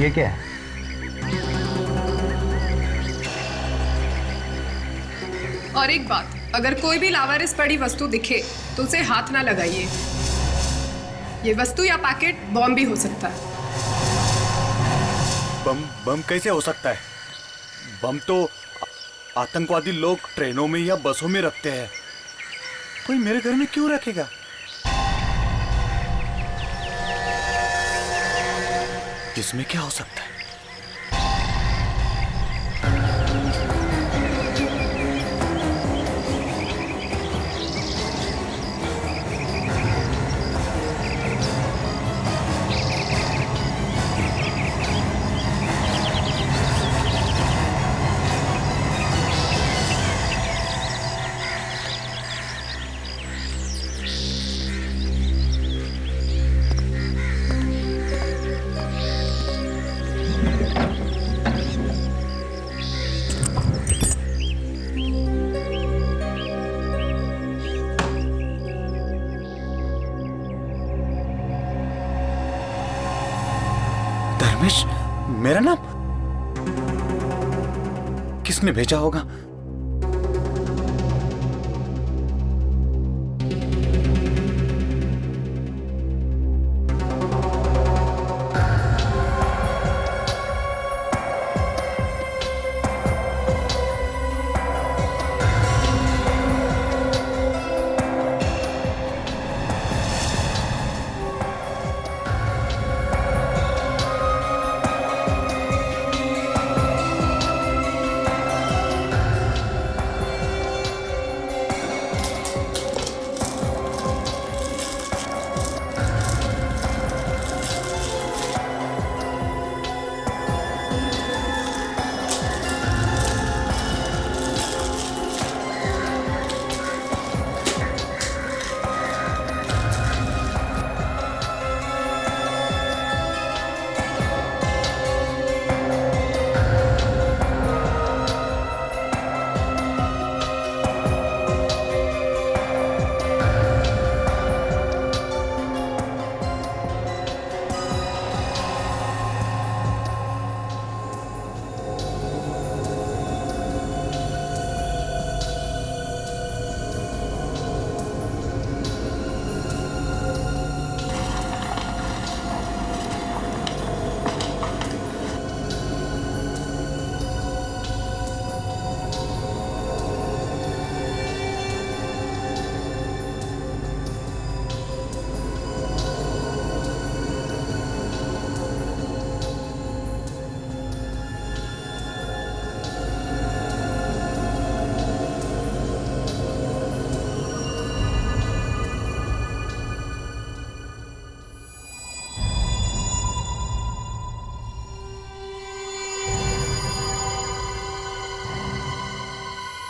ये क्या है? और एक बात, अगर कोई भी लावारिस पड़ी वस्तु दिखे तो उसे हाथ ना लगाइए। ये वस्तु या पैकेट बॉम्ब भी हो सकता है। बम कैसे हो सकता है? बम तो आतंकवादी लोग ट्रेनों में या बसों में रखते हैं। कोई मेरे घर में क्यों रखेगा? इसमें क्या हो सकता है? धर्मेश, मेरा नाम किसने भेजा होगा?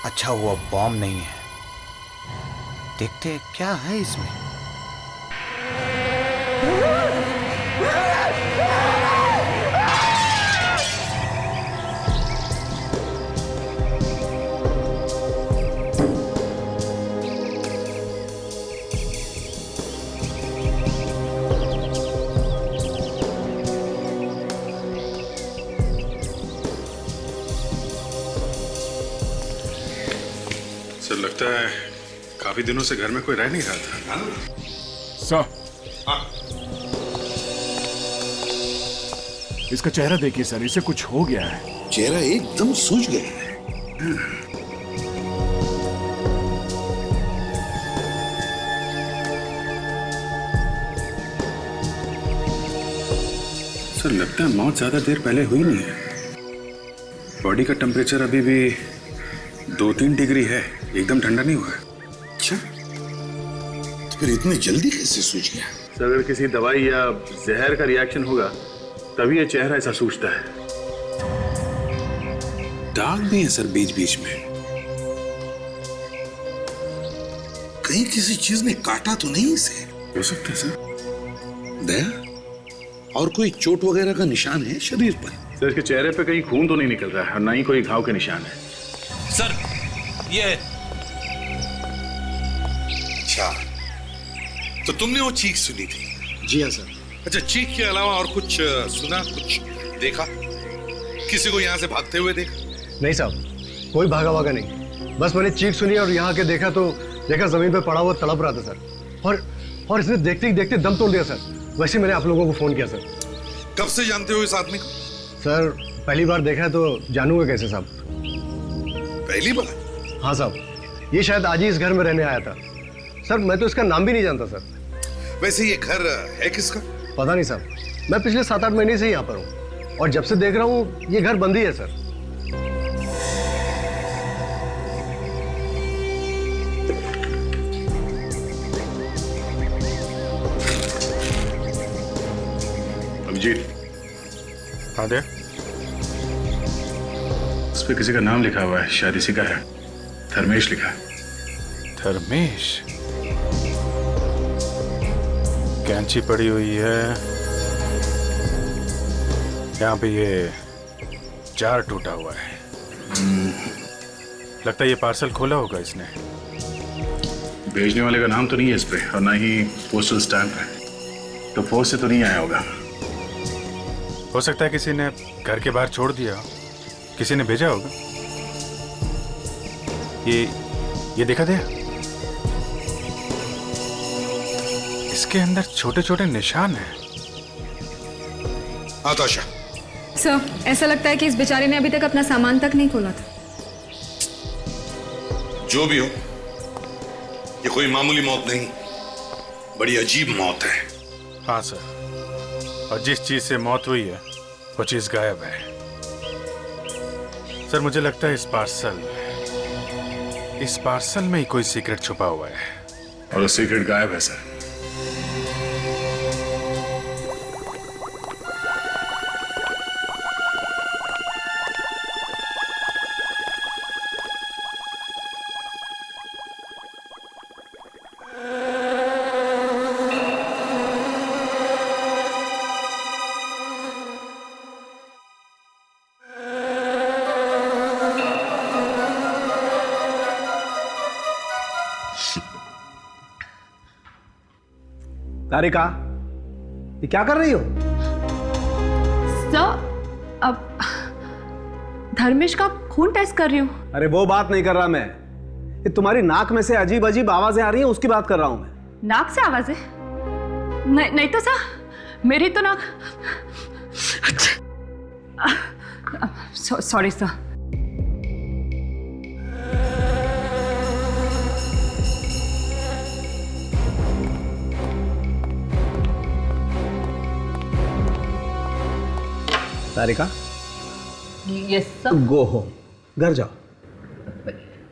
अच्छा हुआ बॉम्ब नहीं है। देखते हैं क्या है इसमें। सर, लगता है काफी दिनों से घर में कोई रह नहीं रहा था। सर, इसका चेहरा देखिए सर, इसे कुछ हो गया है। चेहरा एकदम सूज गया है। सर, लगता है मौत ज्यादा देर पहले हुई नहीं है। बॉडी का टेम्परेचर अभी भी 2-3 डिग्री है, एकदम ठंडा नहीं हुआ है। अच्छा, तो फिर इतनी जल्दी कैसे सूझ गया? सर, अगर किसी दवाई या जहर का रिएक्शन होगा तभी ये चेहरा ऐसा सूझता है। दाग भी है सर बीच बीच में। कहीं किसी चीज ने काटा तो नहीं इसे? हो सकता है सर। दया, और कोई चोट वगैरह का निशान है शरीर पर? सर, इसके चेहरे पे कहीं खून तो नहीं निकल रहा है और ना ही कोई घाव के निशान है। सर, ये अच्छा, तो तुमने वो चीख सुनी थी? जी हाँ सर। अच्छा, चीख के अलावा और कुछ सुना? कुछ देखा किसी को यहाँ से भागते हुए देखा? नहीं साहब, कोई भागा भागा नहीं। बस मैंने चीख सुनी और यहाँ के देखा तो देखा जमीन पे पड़ा हुआ तड़प रहा था सर। और इसने देखते ही देखते दम तोड़ दिया सर। वैसे मैंने आप लोगों को फोन किया सर। कब से जानते हो इस आदमी को? सर पहली बार देखा है तो जानूंगा कैसे साहब? पहली बार? हाँ साहब, ये शायद आज ही इस घर में रहने आया था सर। मैं तो इसका नाम भी नहीं जानता सर। वैसे ये घर है किसका? पता नहीं साहब, मैं पिछले 7-8 महीने से यहाँ पर हूँ और जब से देख रहा हूँ ये घर बंद ही है सर। अभिजीत, हाँ दे। उस पे किसी का नाम लिखा हुआ है, शायद इसी का है। धर्मेश लिखा है। धर्मेश? कैंची पड़ी हुई है यहाँ पे, ये जार टूटा हुआ है। लगता है ये पार्सल खोला होगा इसने। भेजने वाले का नाम तो नहीं है इस पे और ना ही पोस्टल स्टैंप है, तो पोस्ट से तो नहीं आया होगा। हो सकता है किसी ने घर के बाहर छोड़ दिया हो, किसी ने भेजा होगा। ये देखा दे, इसके अंदर छोटे छोटे निशान हैं। आताशा, सर, ऐसा लगता है कि इस बेचारे ने अभी तक अपना सामान तक नहीं खोला था। जो भी हो, ये कोई मामूली मौत नहीं, बड़ी अजीब मौत है। हाँ सर, और जिस चीज से मौत हुई है वो चीज गायब है। सर मुझे लगता है इस पार्सल में ही कोई सीक्रेट छुपा हुआ है। और वो सीक्रेट गायब है सर। तारिका, ये क्या कर रही हो? सर, अब धर्मेश का खून टेस्ट कर रही हूँ। अरे वो बात नहीं कर रहा मैं, ये तुम्हारी नाक में से अजीब अजीब आवाजें आ रही हैं, उसकी बात कर रहा हूं मैं। नाक से आवाजें? नहीं तो सर, मेरी तो नाक। Sorry sir. Tarika, yes sir. Go home, घर जाओ।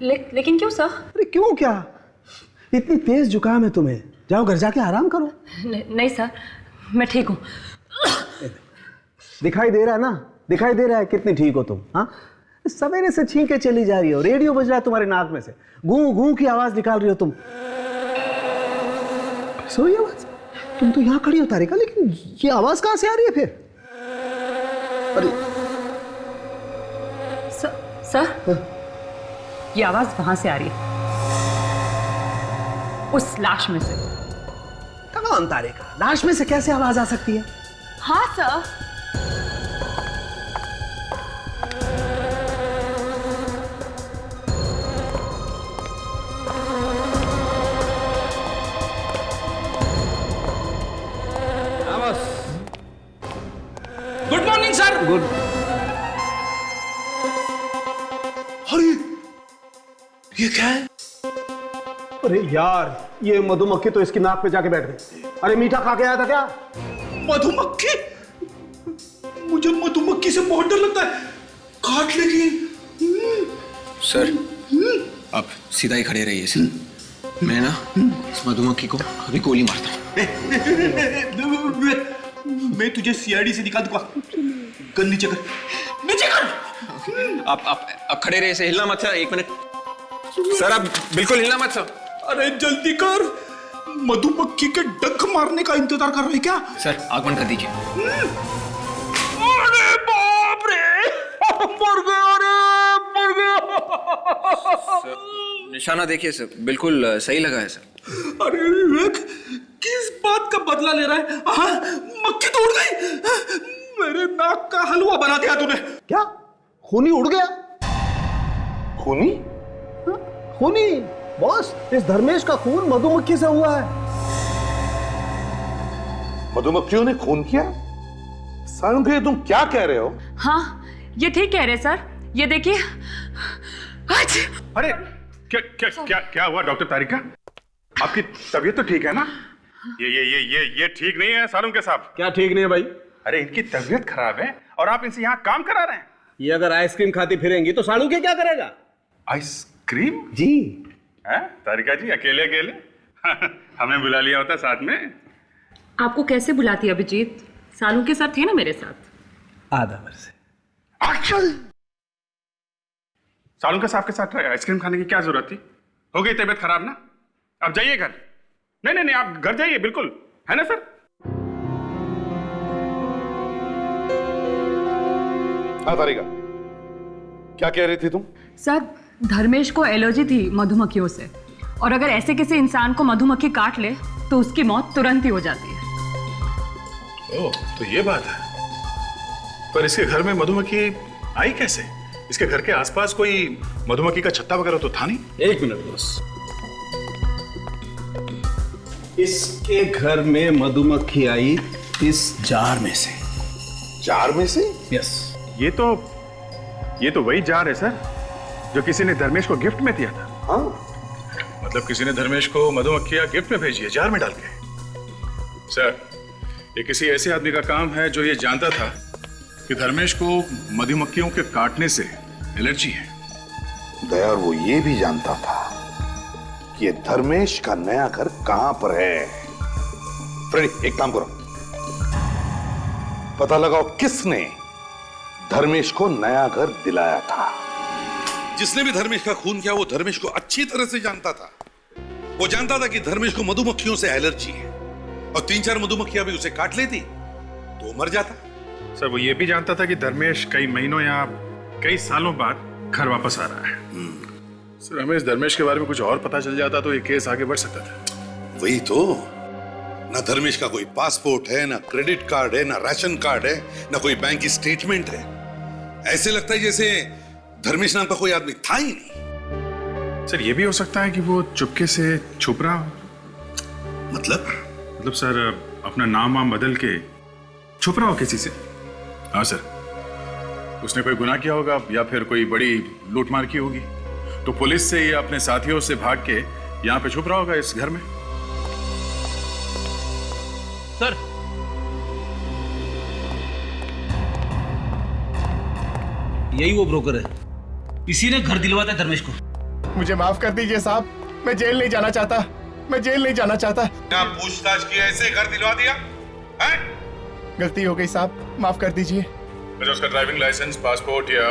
लेकिन क्यों सर? अरे क्यों क्या? इतनी तेज जुकाम है तुम्हें, जाओ घर जाके आराम करो। नहीं सर, मैं ठीक हूँ। दिखाई दे रहा है ना, दिखाई दे रहा है कितनी ठीक हो तुम। हाँ, सवेरे से छींके चली जा रही हो, रेडियो बज रहा है तुम्हारे नाक में से, गूं गूं की आवाज निकाल रही हो तुम। सोई आवाज? तुम तो यहाँ खड़ी हो तारिका, लेकिन ये आवाज कहाँ से आ रही है फिर? अरे सर, ये आवाज वहां से आ रही है, उस लाश में से। कौन तारिका? लाश में से कैसे आवाज आ सकती है? हाँ sir. Good morning sir. Good. अरे ये क्या है? अरे यार, ये मधुमक्खी तो इसकी नाक पे जाके बैठ गई। अरे मीठा खा के आया था क्या? मधुमक्खी? मुझे मधुमक्खी से बहुत डर लगता है, काट लेगी। सर, आप सीधा ही खड़े रहिए सर। मैं ना इस मधुमक्खी को अभी गोली मारता हूँ। मैं तुझे सीआईडी से निकाल दूंगा। गन नीचे कर, नीचे कर। आप खड़े रहिए, हिलना मत सर। 1 मिनट सर, आप बिल्कुल हिलना मत सर। अरे जल्दी कर, मधुमक्खी के डंक मारने का इंतजार कर रहे हैं क्या? सर आग बंद कर दीजिए। अरे बाप रे, मर गया रे, मर गया। निशाना देखिए सर, बिल्कुल सही लगा है सर। अरे विवेक, किस बात का बदला ले रहा है? हाँ, मक्खी तो उड़ गई, मेरे नाक का हलवा बना दिया तूने। क्या खूनी उड़ गया? खूनी? खूनी बॉस, इस धर्मेश का खून मधुमक्खी से हुआ है। मधुमक्खियों ने खून किया? सालुंखे, तुम क्या कह रहे हो? हाँ, ये ठीक कह रहे सर। ये देखिए। अरे क्या क्या क्या क्या हुआ डॉक्टर तारिका? आपकी तबीयत तो ठीक है ना? ये ठीक नहीं है सालुंखे साहब। क्या ठीक नहीं है भाई? अरे इनकी तबीयत खराब है और आप इनसे यहाँ काम करा रहे हैं। ये अगर आइसक्रीम खाती फिरेंगी तो सालू के क्या करेगा? आइसक्रीम? जी। हैं तारिका जी, अकेले अकेले हमें बुला लिया होता साथ में। आपको कैसे बुलाती अभिजीत? सालू के साथ थे ना मेरे साथ। आधा वर्ष से। सालुंखे साहब के साथ आइसक्रीम खाने की क्या जरूरत थी? हो गई तबीयत खराब ना? अब जाइए घर। नहीं, आप घर जाइए बिल्कुल, है ना सर? हाँ तारिका, क्या कह रही थी तुम? सर, धर्मेश को एलर्जी थी मधुमक्खियों से, और अगर ऐसे किसी इंसान को मधुमक्खी काट ले तो उसकी मौत तुरंत ही हो जाती है। ओह, तो ये बात है। पर इसके घर में मधुमक्खी आई कैसे? इसके घर के आसपास कोई मधुमक्खी का छत्ता वगैरह तो था नहीं? एक मिनट बॉस। इसके घर में मधुमक्खी आई इस जार में से। जार में से? यस। ये तो वही जार है सर जो किसी ने धर्मेश को गिफ्ट में दिया था। हाँ। मतलब किसी ने धर्मेश को मधुमक्खियां गिफ्ट में भेजी है जार में डाल के। सर, ये किसी ऐसे आदमी का काम है जो ये जानता था कि धर्मेश को मधुमक्खियों के काटने से एलर्जी है। दया, और वो ये भी जानता था कि ये धर्मेश का नया घर कहां पर है। फ्रेडी, एक काम करो, पता लगाओ किसने धर्मेश को नया घर दिलाया था। जिसने भी धर्मेश का खून किया वो धर्मेश को अच्छी तरह से जानता था। वो जानता था कि धर्मेश को मधुमक्खियों से एलर्जी है और 3-4 मधुमक्खियां भी उसे काट लेती तो मर जाता। सर, वो ये भी जानता था कि धर्मेश कई महीनों या कई सालों बाद घर वापस आ रहा है। सर, हमें इस धर्मेश के बारे में कुछ और पता चल जाता तो ये केस आगे बढ़ सकता था। वही तो, ना धर्मेश का कोई पासपोर्ट है, ना क्रेडिट कार्ड है, ना राशन कार्ड है, ना कोई बैंक की स्टेटमेंट है। ऐसे लगता है जैसे धर्मेश नाम का कोई आदमी था ही नहीं। सर, ये भी हो सकता है कि वो चुपके से छुप रहा हो। मतलब सर, अपना नाम वाम बदल के छुप रहा हो किसी से। हाँ सर, उसने कोई गुनाह किया होगा या फिर कोई बड़ी लूटमार की होगी, तो पुलिस से या अपने साथियों से भाग के यहाँ पे छुप रहा होगा इस घर में। सर, यही वो ब्रोकर है, इसी ने घर दिलवाता है धर्मेश को। मुझे माफ कर दीजिए साहब, मैं जेल नहीं जाना चाहता। मैं जेल नहीं जाना चाहता। क्या पूछताछ की ऐसे घर दिलवा दिया है? गलती हो गई साहब, माफ कर दीजिए। अच्छा, उसका ड्राइविंग लाइसेंस, पासपोर्ट या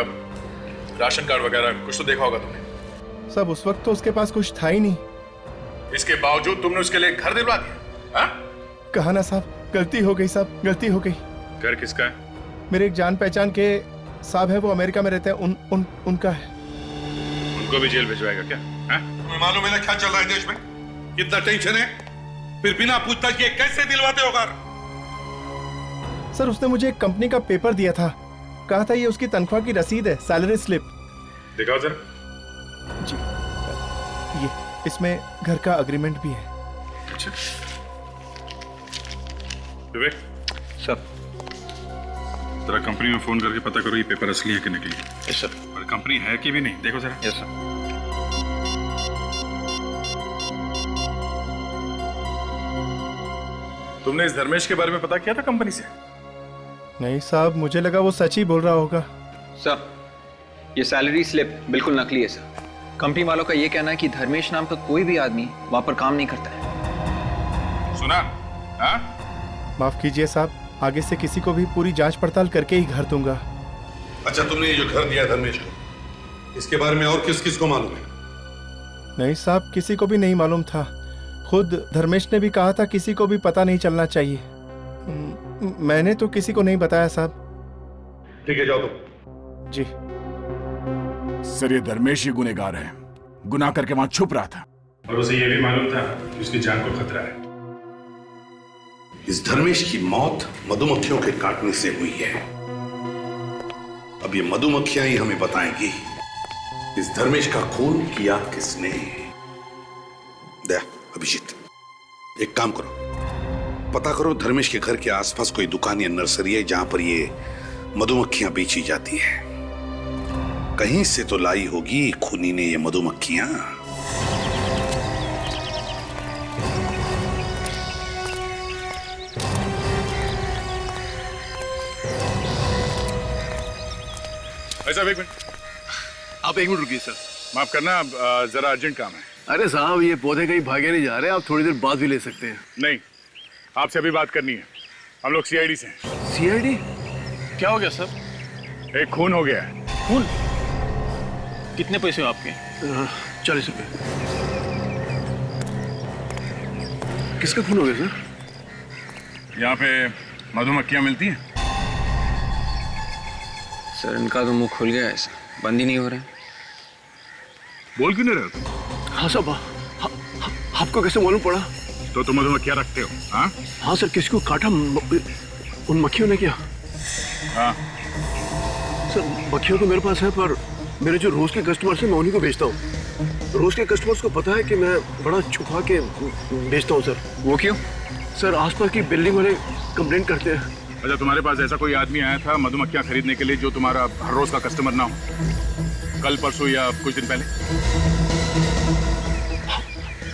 राशन कार्ड वगैरह कुछ तो देखा होगा तुमने? सब उस वक्त तो उसके पास कुछ था ही नहीं। इसके बावजूद तुमने उसके लिए घर दिलवा दिया? हाँ? कहा ना साहब, गलती हो गई साहब, गलती हो गई। घर किसका है? मेरे एक जान पहचान के साहब है, वो अमेरिका में रहते हैं, उनका है। उनको भी जेल भिजवाएगा क्या? हाँ? तुम्हें मालूम है ना क्या चल रहा है देश में? कितना टेंशन है, फिर बिना पूछताछ किए कैसे दिलवाते हो घर? सर, उसने मुझे एक कंपनी का पेपर दिया था, कहा था ये उसकी तनख्वाह की रसीद है, सैलरी स्लिप। दिखाओ जरा। जी, ये इसमें घर का एग्रीमेंट भी है। अच्छा विवेक सर, जरा कंपनी में फोन करके पता करो ये पेपर असली है कि नकली। Yes sir. और कंपनी है कि भी नहीं, देखो जरा। Yes sir. तुमने इस धर्मेश के बारे में पता किया था कंपनी से? नहीं साहब, मुझे लगा वो सच ही बोल रहा होगा। सर, ये सैलरी स्लिप बिल्कुल नकली है सर। कंपनी वालों का ये कहना है कि धर्मेश नाम का कोई भी आदमी वहां पर काम नहीं करता है। सुना? हाँ? माफ कीजिए साहब, आगे से किसी को भी पूरी जांच पड़ताल करके ही घर दूंगा। अच्छा, तुमने ये जो घर दिया धर्मेश को, इसके बारे में और किस किस को मालूम है? नहीं साहब, किसी को भी नहीं मालूम था। खुद धर्मेश ने भी कहा था किसी को भी पता नहीं चलना चाहिए। मैंने तो किसी को नहीं बताया साहब। ठीक है, जाओ तुम। जी सर, ये धर्मेश ही गुनहगार है, गुनाह करके वहां छुप रहा था। और उसे ये भी मालूम था कि उसकी जान को खतरा है। इस धर्मेश की मौत मधुमक्खियों के काटने से हुई है। अब ये मधुमक्खियां ही हमें बताएंगी इस धर्मेश का खून किया किसने। दया, अभिजीत, एक काम करो, पता करो धर्मेश के घर के आसपास कोई दुकान या नर्सरी है जहां पर ये मधुमक्खियां बेची जाती है। कहीं से तो लाई होगी खूनी ने ये मधुमक्खियां। ऐसा एक मिनट, आप एक मिनट रुकिए सर। माफ करना, जरा अर्जेंट काम है। अरे साहब, ये पौधे कहीं भागे नहीं जा रहे, आप थोड़ी देर बाद भी ले सकते हैं। नहीं, आपसे अभी बात करनी है। हम लोग सीआईडी से हैं। सीआईडी? क्या हो गया सर? एक खून हो गया है। खून? कितने पैसे हो आपके? 40 रुपए। किसका खून हो गया सर? यहाँ पे मधुमक्खियाँ मिलती हैं। सर इनका तो मुंह खुल गया है, सर बंद ही नहीं हो रहा है। बोल क्यों नहीं रहे हो तुम? हाँ साहब, आपको कैसे मालूम पड़ा? तो तुम मधुमक्खियाँ रखते हो? हाँ हाँ सर, किसको काटा? उन मक्खियों ने क्या? हाँ। सर मक्खियों तो मेरे पास है, पर मेरे जो रोज के कस्टमर्स हैं मैं उन्हीं को बेचता हूँ। रोज के कस्टमर्स को पता है कि मैं बड़ा छुपा के बेचता हूँ सर। वो क्यों? सर आसपास की बिल्डिंग वाले कंप्लेंट करते हैं। अच्छा, तुम्हारे पास ऐसा कोई आदमी आया था मधुमक्खियाँ खरीदने के लिए जो तुम्हारा हर रोज का कस्टमर ना हो? कल, परसों या कुछ दिन पहले?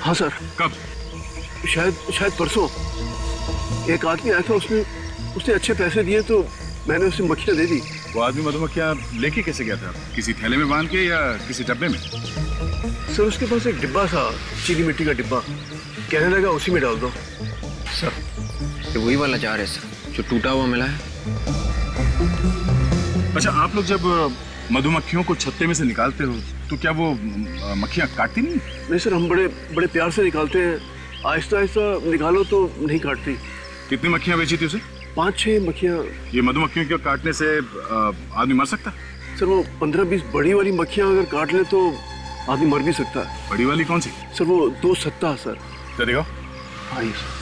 हाँ सर। कब? शायद परसों एक आदमी आया था, उसने अच्छे पैसे दिए तो मैंने उसे मक्खियाँ दे दी। वो आदमी मधुमक्खियाँ लेके कैसे गया था? किसी थैले में बांध के या किसी डब्बे में? सर उसके पास एक डिब्बा था, चीनी मिट्टी का डिब्बा, कहने लगा उसी में डाल दो। सर ये वही वाला जार है सर जो टूटा हुआ मिला है। अच्छा, आप लोग जब मधुमक्खियों को छत्ते में से निकालते हो तो क्या वो मक्खियाँ काटती नहीं? नहीं सर, हम बड़े प्यार से निकालते हैं। आहिस्ता आहिस्ता निकालो तो नहीं काटती। कितनी मक्खियाँ बेची थी उसे? 5-6 मक्खियाँ। ये मधुमक्खियों के काटने से आदमी मर सकता है? सर वो 15-20 बड़ी वाली मक्खियाँ अगर काट ले तो आदमी मर भी सकता है। बड़ी वाली कौन सी? सर वो 2 सत्ता सर। तो देखो। हाँ सर।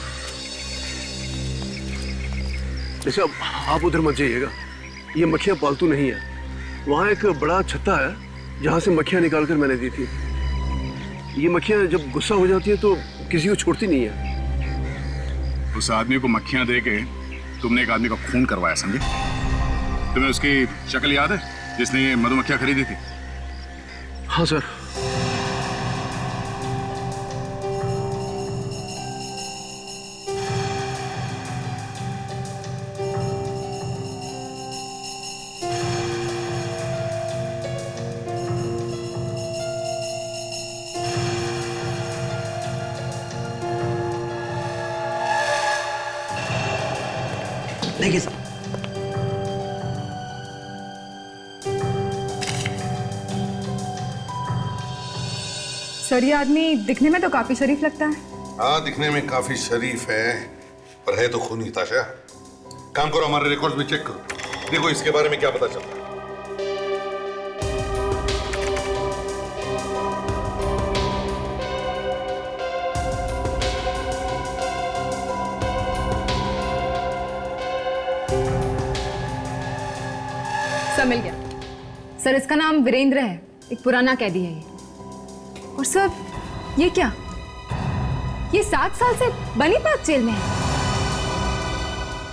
जैसे अब आप उधर मत जाइएगा, ये मक्खियाँ पालतू नहीं है। वहाँ एक बड़ा छत्ता है जहाँ से मक्खियाँ निकाल कर मैंने दी थी। ये मक्खियाँ जब गुस्सा हो जाती है तो किसी को छोड़ती नहीं है। उस आदमी को मक्खियाँ दे के तुमने एक आदमी का खून करवाया, समझे? तुम्हें उसकी शक्ल याद है जिसने ये मधुमक्खियाँ खरीदी थी? हाँ सर। देखिए सर, सर ये आदमी दिखने में तो काफी शरीफ लगता है। हाँ, दिखने में काफी शरीफ है, पर है तो खूनी। ताशा, काम करो, हमारे रिकॉर्ड्स में चेक करो, देखो इसके बारे में क्या पता चलता है। सब मिल गया सर। इसका नाम वीरेंद्र है, एक पुराना कैदी है ये। और सर ये क्या, ये 7 साल से बनीपाक जेल में है।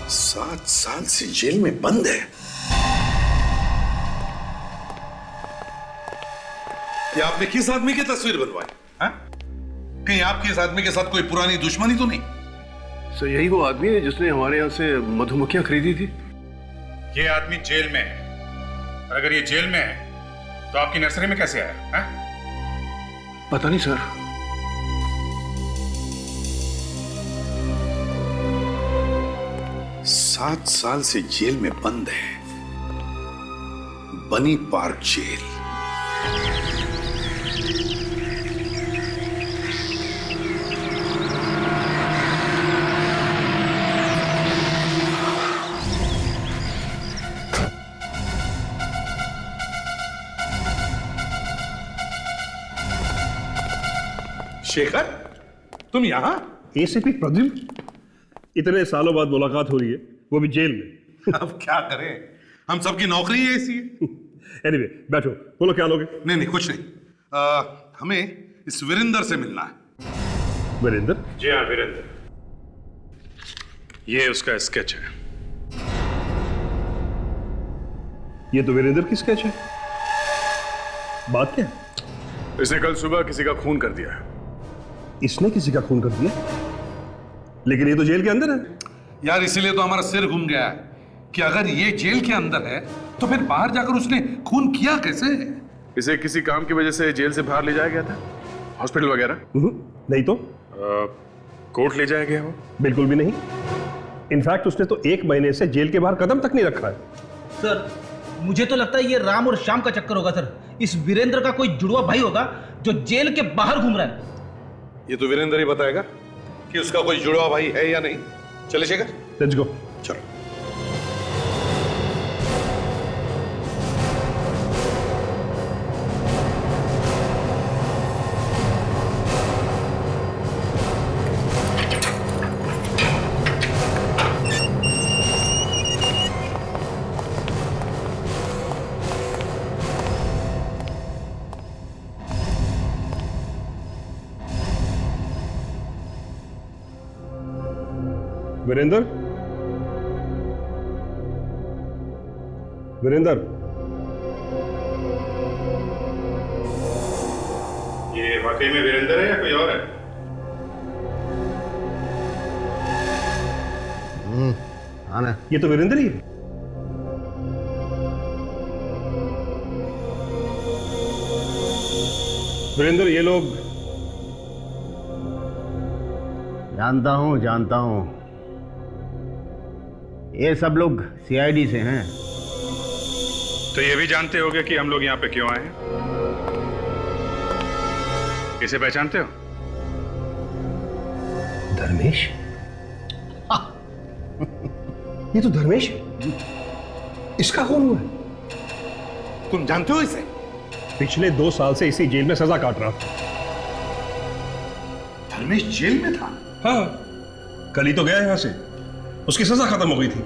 7 साल से जेल में बंद है? ये आपने किस आदमी की तस्वीर बनवाई? हाँ? कहीं आपकी इस आदमी के साथ कोई पुरानी दुश्मनी तो नहीं? सर यही वो आदमी है जिसने हमारे यहाँ से मधुमक्खियाँ खरीदी थी। ये आदमी जेल में है, और अगर ये जेल में है तो आपकी नर्सरी में कैसे आया? हाँ? पता नहीं सर। सात साल से जेल में बंद है, बनी पार्क जेल। शेखर, तुम यहां? एसीपी प्रद्युम्न, इतने सालों बाद मुलाकात हो रही है, वो भी जेल में। अब क्या करें, हम सबकी नौकरी है ऐसी है। एनीवे, बैठो, बोलो क्या लोगे? नहीं नहीं कुछ नहीं, हमें इस वीरेंद्र से मिलना है। वीरेंद्र? जी हाँ, वीरेंद्र। ये उसका स्केच है। ये तो वीरेंद्र की स्केच है। बात क्या है? इसने कल सुबह किसी का खून कर दिया है। इसने किसी का खून कर दिया? लेकिन ये तो जेल के अंदर है। यार इसीलिए तो हमारा सिर घूम गया है कि अगर ये जेल के अंदर है तो फिर बाहर जाकर उसने खून किया कैसे? इसे किसी काम की वजह से जेल से बाहर ले जाया गया था, हॉस्पिटल वगैरह? नहीं तो कोर्ट ले जाया गया वो? बिल्कुल भी नहीं। इनफैक्ट उसने तो 1 महीने से जेल के बाहर कदम तक नहीं रखा है। सर मुझे तो लगता है ये राम और श्याम का चक्कर होगा सर। इस वीरेंद्र का कोई जुड़वा भाई होगा जो जेल के बाहर घूम रहा है। ये तो वीरेंद्र ही बताएगा कि उसका कोई जुड़वा भाई है या नहीं। चले शेखर, लेट्स गो। चलो। वीरेंद्र? वीरेंद्र? ये वाकई में वीरेंद्र है या कोई और है? हाँ ना, ये तो वीरेंद्र ही है। वीरेंद्र, ये लोग? जानता हूँ ये सब लोग सीआईडी से हैं। तो ये भी जानते होगे कि हम लोग यहाँ पे क्यों आए हैं? इसे पहचानते हो? धर्मेश? ये तो धर्मेश है। इसका कौन हुआ है? तुम जानते हो इसे? पिछले 2 साल से इसी जेल में सजा काट रहा था। धर्मेश जेल में था? हाँ, कल ही तो गया यहां से। उसकी सजा खत्म हो गई थी।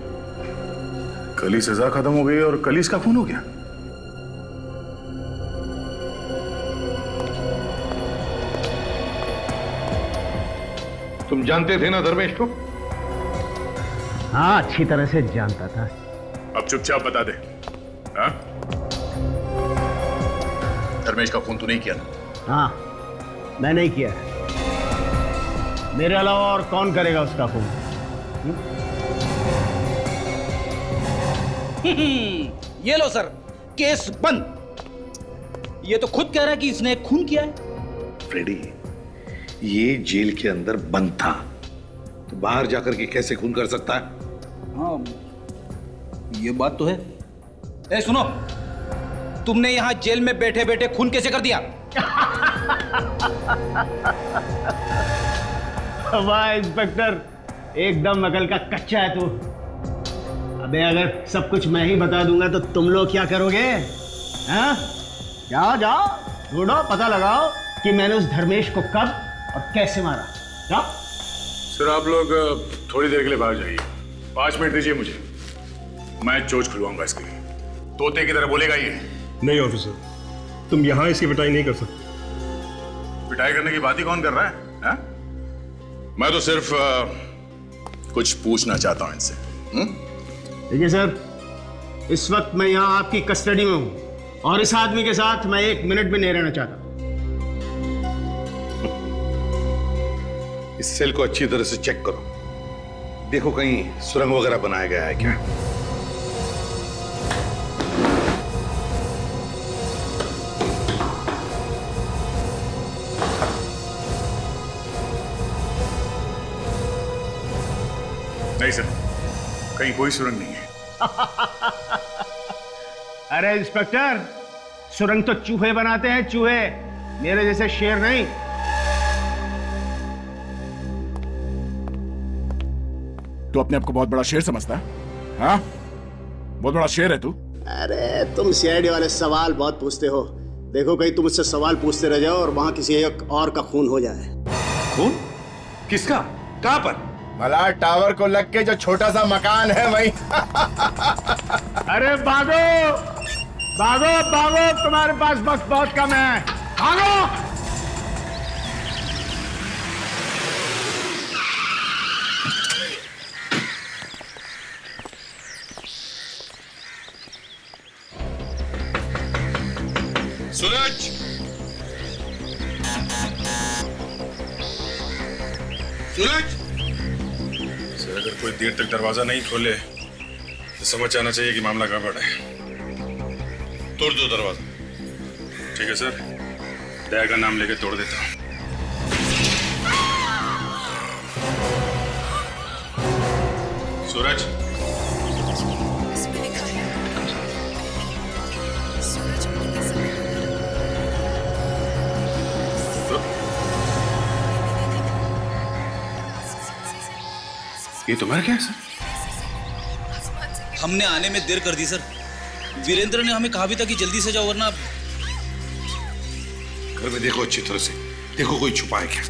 कल ही सजा खत्म हो गई और कल ही इसका खून हो गया? तुम जानते थे ना धर्मेश को? हाँ, अच्छी तरह से जानता था। अब चुपचाप बता दे। हाँ? धर्मेश का खून तू नहीं किया ना? हाँ, मैं नहीं किया। मेरे अलावा और कौन करेगा उसका खून? ये लो सर, केस बंद। ये तो खुद कह रहा है कि इसने खून किया है। फ्रेडी, ये जेल के अंदर बंद था तो बाहर जाकर के कैसे खून कर सकता है? हाँ, ये बात तो है। ए सुनो, तुमने यहां जेल में बैठे बैठे खून कैसे कर दिया? वाह इंस्पेक्टर, एकदम अकल का कच्चा है तू। अबे अगर सब कुछ मैं ही बता दूंगा तो तुम लोग क्या करोगे? हाँ? जाओ जाओ, ढूंढो, पता लगाओ कि मैंने उस धर्मेश को कब और कैसे मारा। जाओ। सर आप लोग थोड़ी देर के लिए बाहर जाइए। 5 मिनट दीजिए मुझे, मैं चोच खुलवाऊंगा इसकी। तोते की तरह बोलेगा ये। नहीं ऑफिसर, तुम यहां इसकी पिटाई नहीं कर सकते। पिटाई करने की बात ही कौन कर रहा है? हा? मैं तो सिर्फ कुछ पूछना चाहता हूं इनसे। देखिए सर, इस वक्त मैं यहाँ आपकी कस्टडी में हूँ और इस आदमी के साथ मैं 1 मिनट भी नहीं रहना चाहता। इस सेल को अच्छी तरह से चेक करो, देखो कहीं सुरंग वगैरह बनाया गया है क्या। नहीं सर, कहीं कोई सुरंग नहीं है। अरे इंस्पेक्टर, सुरंग तो चूहे बनाते हैं, चूहे, मेरे जैसे शेर नहीं। तू अपने आप को बहुत बड़ा शेर समझता है? हाँ? बहुत बड़ा शेर है तू? अरे तुम सीआईडी वाले सवाल बहुत पूछते हो। देखो कहीं तुम मुझसे सवाल पूछते रह जाओ और वहां किसी एक और का खून हो जाए। खून? किसका? कहां पर? मलार टावर को लग के जो छोटा सा मकान है वही। अरे भागो भागो भागो, तुम्हारे पास वक्त बहुत कम है, भागो। सूरज, सूरज। सर अगर कोई देर तक दरवाजा नहीं खोले तो समझ जाना चाहिए कि मामला गड़बड़ है। तोड़ दो दरवाजा। ठीक है सर, दया का नाम लेके तोड़ देता हूँ। सूरज, ये तुम्हारा क्या है सर? हमने आने में देर कर दी सर। वीरेंद्र ने हमें कहा भी था कि जल्दी से जाओ वरना। घर में देखो अच्छी तरह से, देखो कोई छुपा है क्या।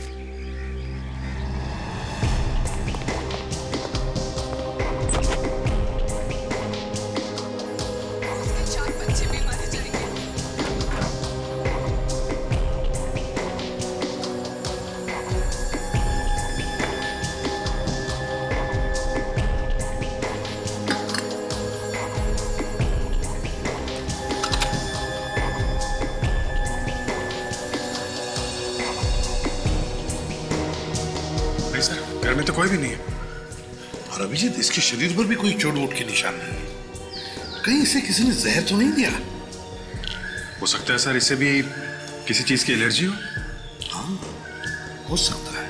घर में तो कोई भी नहीं है। और अभिजीत, इसके शरीर पर भी कोई चोट वोट के निशान नहीं है। कहीं इसे किसी ने जहर तो नहीं दिया? हो सकता है सर इसे भी किसी चीज की एलर्जी हो। हाँ, हो सकता है।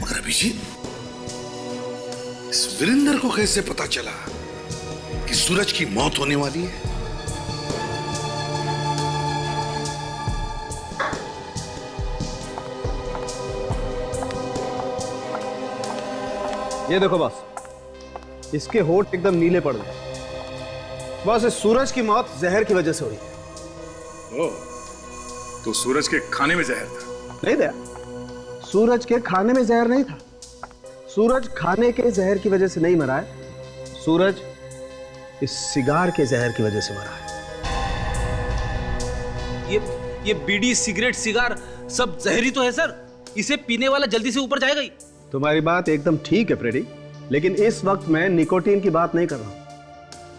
मगर अभिजीत, इस वीरेंद्र को कैसे पता चला कि सूरज की मौत होने वाली है? ये देखो बॉस, इसके होंठ एकदम नीले पड़ गए। बॉस, इस सूरज की मौत जहर की वजह से हुई है। ओह, तो सूरज के खाने में जहर था? नहीं दया, सूरज के खाने में जहर नहीं था। सूरज खाने के जहर की वजह से नहीं मरा है, सूरज इस सिगार के जहर की वजह से मरा है। ये बीड़ी, सिगरेट, सिगार सब जहरी तो है सर। इसे पीने वाला जल्दी से ऊपर जाएगा ही। तुम्हारी बात एकदम ठीक है फ्रेडी, लेकिन इस वक्त मैं निकोटीन की बात नहीं कर रहा हूं।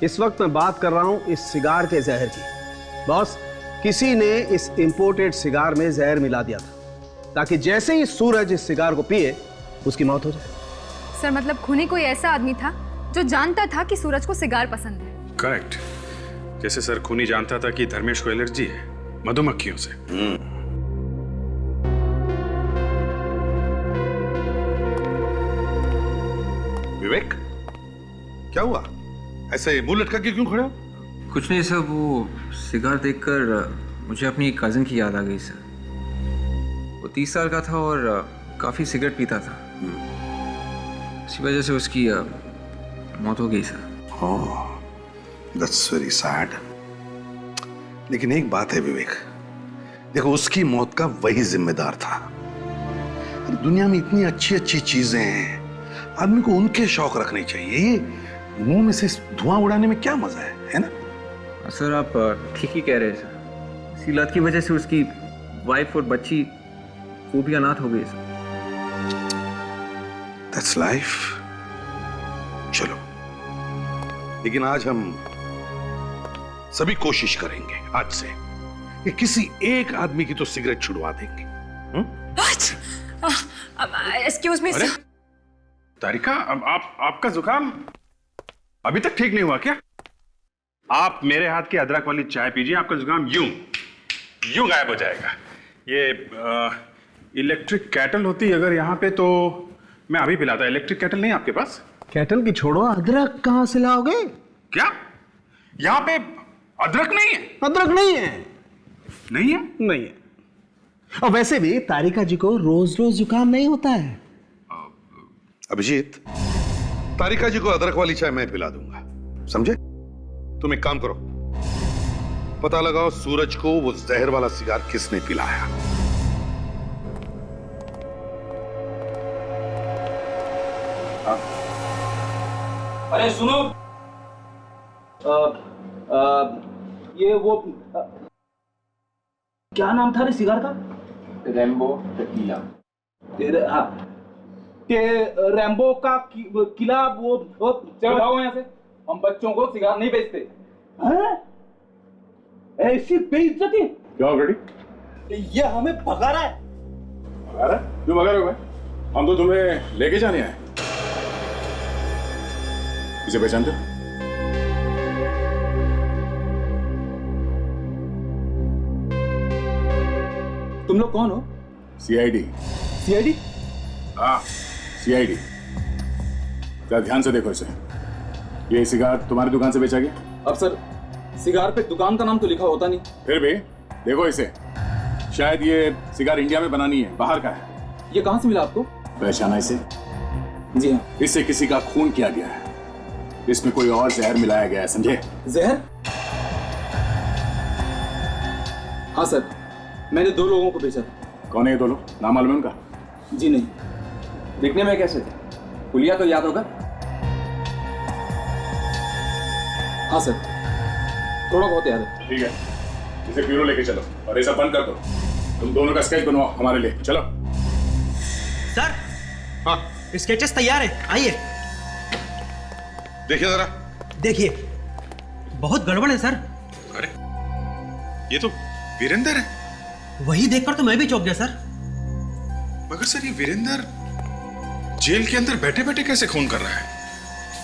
इस वक्त मैं बात कर रहा हूं इस सिगार के जहर की। बॉस, किसी ने इस इंपोर्टेड सिगार में जहर मिला दिया था ताकि जैसे ही सूरज इस सिगार को पिए उसकी मौत हो जाए। सर, मतलब खूनी कोई ऐसा आदमी था जो जानता था कि सूरज को सिगार पसंद है। करेक्ट। जैसे सर खूनी जानता था कि धर्मेश को एलर्जी है मधुमक्खियों से। विवेक, क्या हुआ? ऐसे मुंह लटका के क्यों खड़े हो? कुछ नहीं सर, वो सिगार देखकर मुझे अपनी कजिन की याद आ गई सर। वो 30 साल का था और काफी सिगरेट पीता था। इसी वजह से उसकी मौत हो गई sir. Oh, that's very sad. लेकिन एक बात है विवेक, देखो उसकी मौत का वही जिम्मेदार था। दुनिया में इतनी अच्छी अच्छी चीजें हैं, आदमी को उनके शौक रखने चाहिए। ये मुंह में से धुआं उड़ाने में क्या मजा है ना? सर आप ठीक ही कह रहे हैं सर। इसी लत की वजह से उसकी वाइफ और बच्ची वो भी अनाथ हो गई सर। That's life. चलो, लेकिन आज हम सभी कोशिश करेंगे आज से कि किसी एक आदमी की तो सिगरेट छुड़वा देंगे। Excuse me sir. तारिका, अब आपका जुकाम अभी तक ठीक नहीं हुआ क्या? आप मेरे हाथ की अदरक वाली चाय पीजिए, आपका जुकाम यूं गायब हो जाएगा। ये इलेक्ट्रिक कैटल होती अगर यहाँ पे तो मैं अभी पिलाता। इलेक्ट्रिक कैटल नहीं आपके पास? कैटल की छोड़ो, अदरक कहाँ से लाओगे? क्या यहाँ पे अदरक नहीं है? अदरक नहीं है। नहीं है? नहीं है। और वैसे भी तारिका जी को रोज रोज जुकाम नहीं होता है। अभिजीत, तारिका जी को अदरक वाली चाय मैं पिला दूंगा, समझे? तुम एक काम करो, पता लगाओ सूरज को वो जहर वाला सिगार किसने पिलाया। अरे सुनो, ये वो क्या नाम था रे सिगार का? रैम्बो टीला। हाँ, के रैम्बो का किला वो चलो भागो यहाँ से, हम बच्चों को सिगार नहीं बेचते। हैं? ऐसी बेइज्जती? क्या ऑलरेडी? ये हमें भगा रहा है। भगा रहा है? क्यों भगा रहे हो भाई? हम तो तुम्हें लेके जाने आए। इसे पहचानते हो? तुम लोग कौन हो? सीआईडी। सीआईडी? हाँ, सीआईडी। क्या ध्यान से देखो इसे। ये सिगार तुम्हारी दुकान से बेचा गया? अब सर, सिगार पे दुकान का नाम तो लिखा होता नहीं। फिर भी देखो इसे, शायद ये सिगार इंडिया में बनानी है, बाहर का है। ये कहाँ से मिला आपको? पहचाना इसे? जी हाँ। इससे किसी का खून किया गया है, इसमें कोई और जहर मिलाया गया है, समझे? जहर? हाँ सर, मैंने 2 लोगों को बेचा था। कौन है ये 2 लोग? नाम मालूम है उनका? जी नहीं। दिखने में कैसे थे? पुलिया तो याद होगा? हाँ सर, थोड़ा बहुत याद है। ठीक है, इसे ब्यूरो लेके चलो और ये सब बंद कर दो। तुम दोनों का स्केच बनवाओ हमारे लिए, चलो। सर, हाँ, स्केचेस तैयार है, आइए देखिए जरा। देखिए, बहुत गड़बड़ है सर। अरे ये तो वीरेंद्र है। वही देखकर तो मैं भी चौंक गया सर। मगर सर, ये वीरेंद्र जेल के अंदर बैठे बैठे कैसे खून कर रहा है?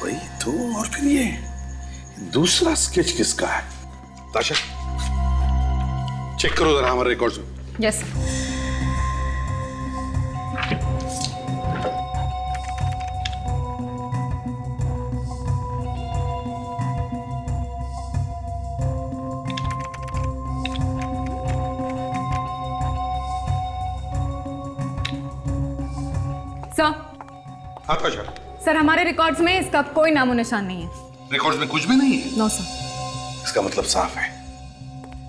वही तो। और फिर ये दूसरा स्केच किसका है? ताशा, चेक करो जरा हमारे रिकॉर्ड्स में। यस। सर। हाँ ताशा, सर, हमारे रिकॉर्ड्स में इसका कोई नामो निशान नहीं है। रिकॉर्ड्स में कुछ भी नहीं है? No sir. इसका मतलब साफ है,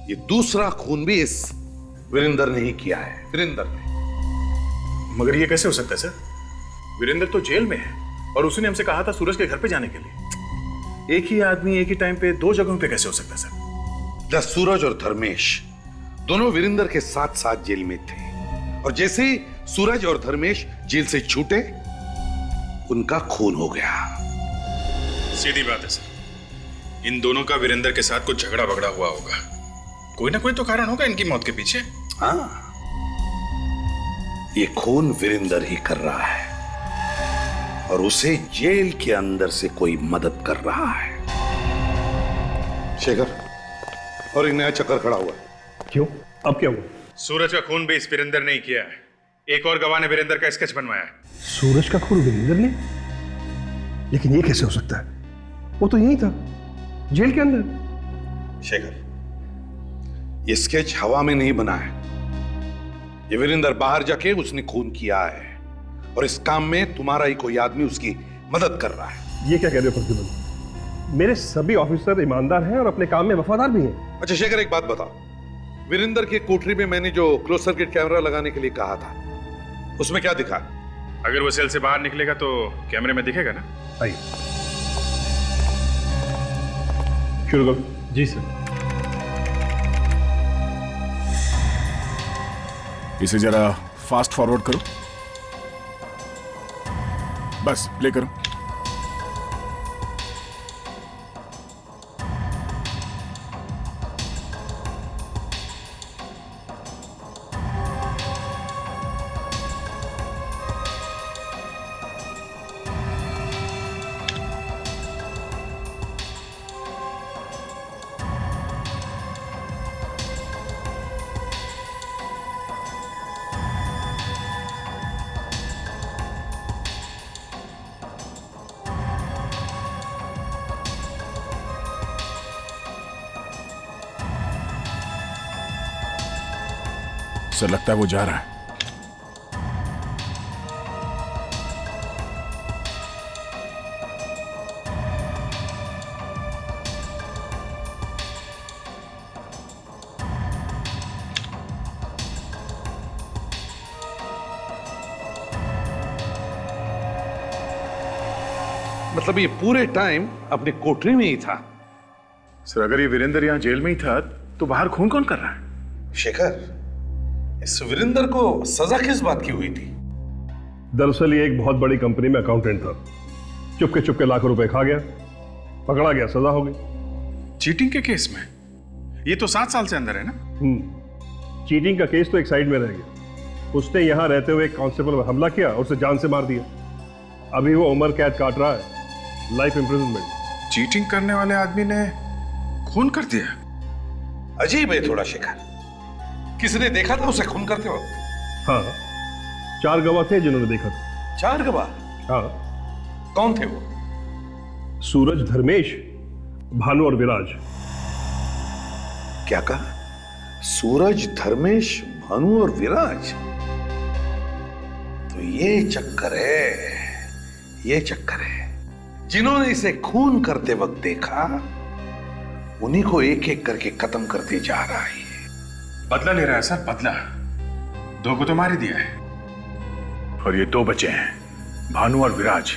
ये दूसरा खून भी इस वीरेंद्र ने ही किया है। वीरेंद्र ने। मगर ये कैसे हो सकता है सर? वीरेंद्र तो जेल में है और उसने हमसे कहा था सूरज के घर पे जाने के लिए। एक ही आदमी एक ही टाइम पे 2 जगहों पे कैसे हो सकता है सर? जब सूरज और धर्मेश दोनों वीरेंद्र के साथ साथ जेल में थे, और जैसे ही सूरज और धर्मेश जेल से छूटे, उनका खून हो गया। सीधी बात है सर, इन दोनों का वीरेंद्र के साथ कुछ झगड़ा बगड़ा हुआ होगा। कोई ना कोई तो कारण होगा इनकी मौत के पीछे। हाँ, ये खून वीरेंद्र ही कर रहा है और उसे जेल के अंदर से कोई मदद कर रहा है। शेखर, और एक नया चक्कर खड़ा हुआ है। क्यों? अब क्या हुआ? सूरज का खून भी इस वीरेंद्र ने ही किया है। एक और गवाह ने वीरेंद्र का स्केच बनवाया है। सूरज का खून वीरेंद्र ने? लेकिन ये कैसे हो सकता है? वो तो यही था, जेल के अंदर। शेखर, ये स्केच हवा में नहीं बना है। ये वीरेंद्र बाहर जाके उसने खून किया है और इस काम में तुम्हारा ही कोई आदमी उसकी मदद कर रहा है। ये क्या कह रहे हो प्रतिबल? मेरे सभी ऑफिसर ईमानदार हैं और अपने काम में वफादार भी हैं। अच्छा शेखर, एक बात बताओ, वीरेंद्र की कोठरी में मैंने जो क्लोज सर्किट कैमरा लगाने के लिए कहा था, उसमें क्या दिखा? अगर वो सेल से बाहर निकलेगा तो कैमरे में दिखेगा ना। आइए शुरू करो। जी सर। इसे जरा फास्ट फॉरवर्ड करो, बस प्ले करो। सर, लगता है वो जा रहा है। मतलब ये पूरे टाइम अपने कोठरी में ही था? सर अगर ये वीरेंद्र यहाँ जेल में ही था तो बाहर खून कौन कर रहा है? शेखर, इस वीरेंद्र को सजा किस बात की हुई थी? दरअसल ये एक बहुत बड़ी कंपनी में अकाउंटेंट था। चुपके चुपके लाखों रुपए खा गया, पकड़ा गया, सजा हो गई। चीटिंग के केस में? ये तो 7 साल से अंदर है ना? चीटिंग का केस तो एक साइड में रह गया। उसने यहां रहते हुए एक कांस्टेबल पर हमला किया और उसे जान से मार दिया। अभी वो उम्र कैद काट रहा है, लाइफ इंप्रिजनमेंट। चीटिंग करने वाले आदमी ने खून कर दिया? अजीब है थोड़ा शेखर। किसने देखा था उसे खून करते वक्त? हाँ, 4 गवाह थे जिन्होंने देखा था। 4 गवाह? हाँ। कौन थे वो? सूरज, धर्मेश, भानु और विराज। क्या कहा? सूरज, धर्मेश, भानु और विराज? तो ये चक्कर है, ये चक्कर है। जिन्होंने इसे खून करते वक्त देखा उन्हीं को एक एक करके खत्म करते जा रहा है। बदला ले रहा है सर, बदला। 2 को तो मार ही दिया है और ये 2 बचे हैं, भानु और विराज।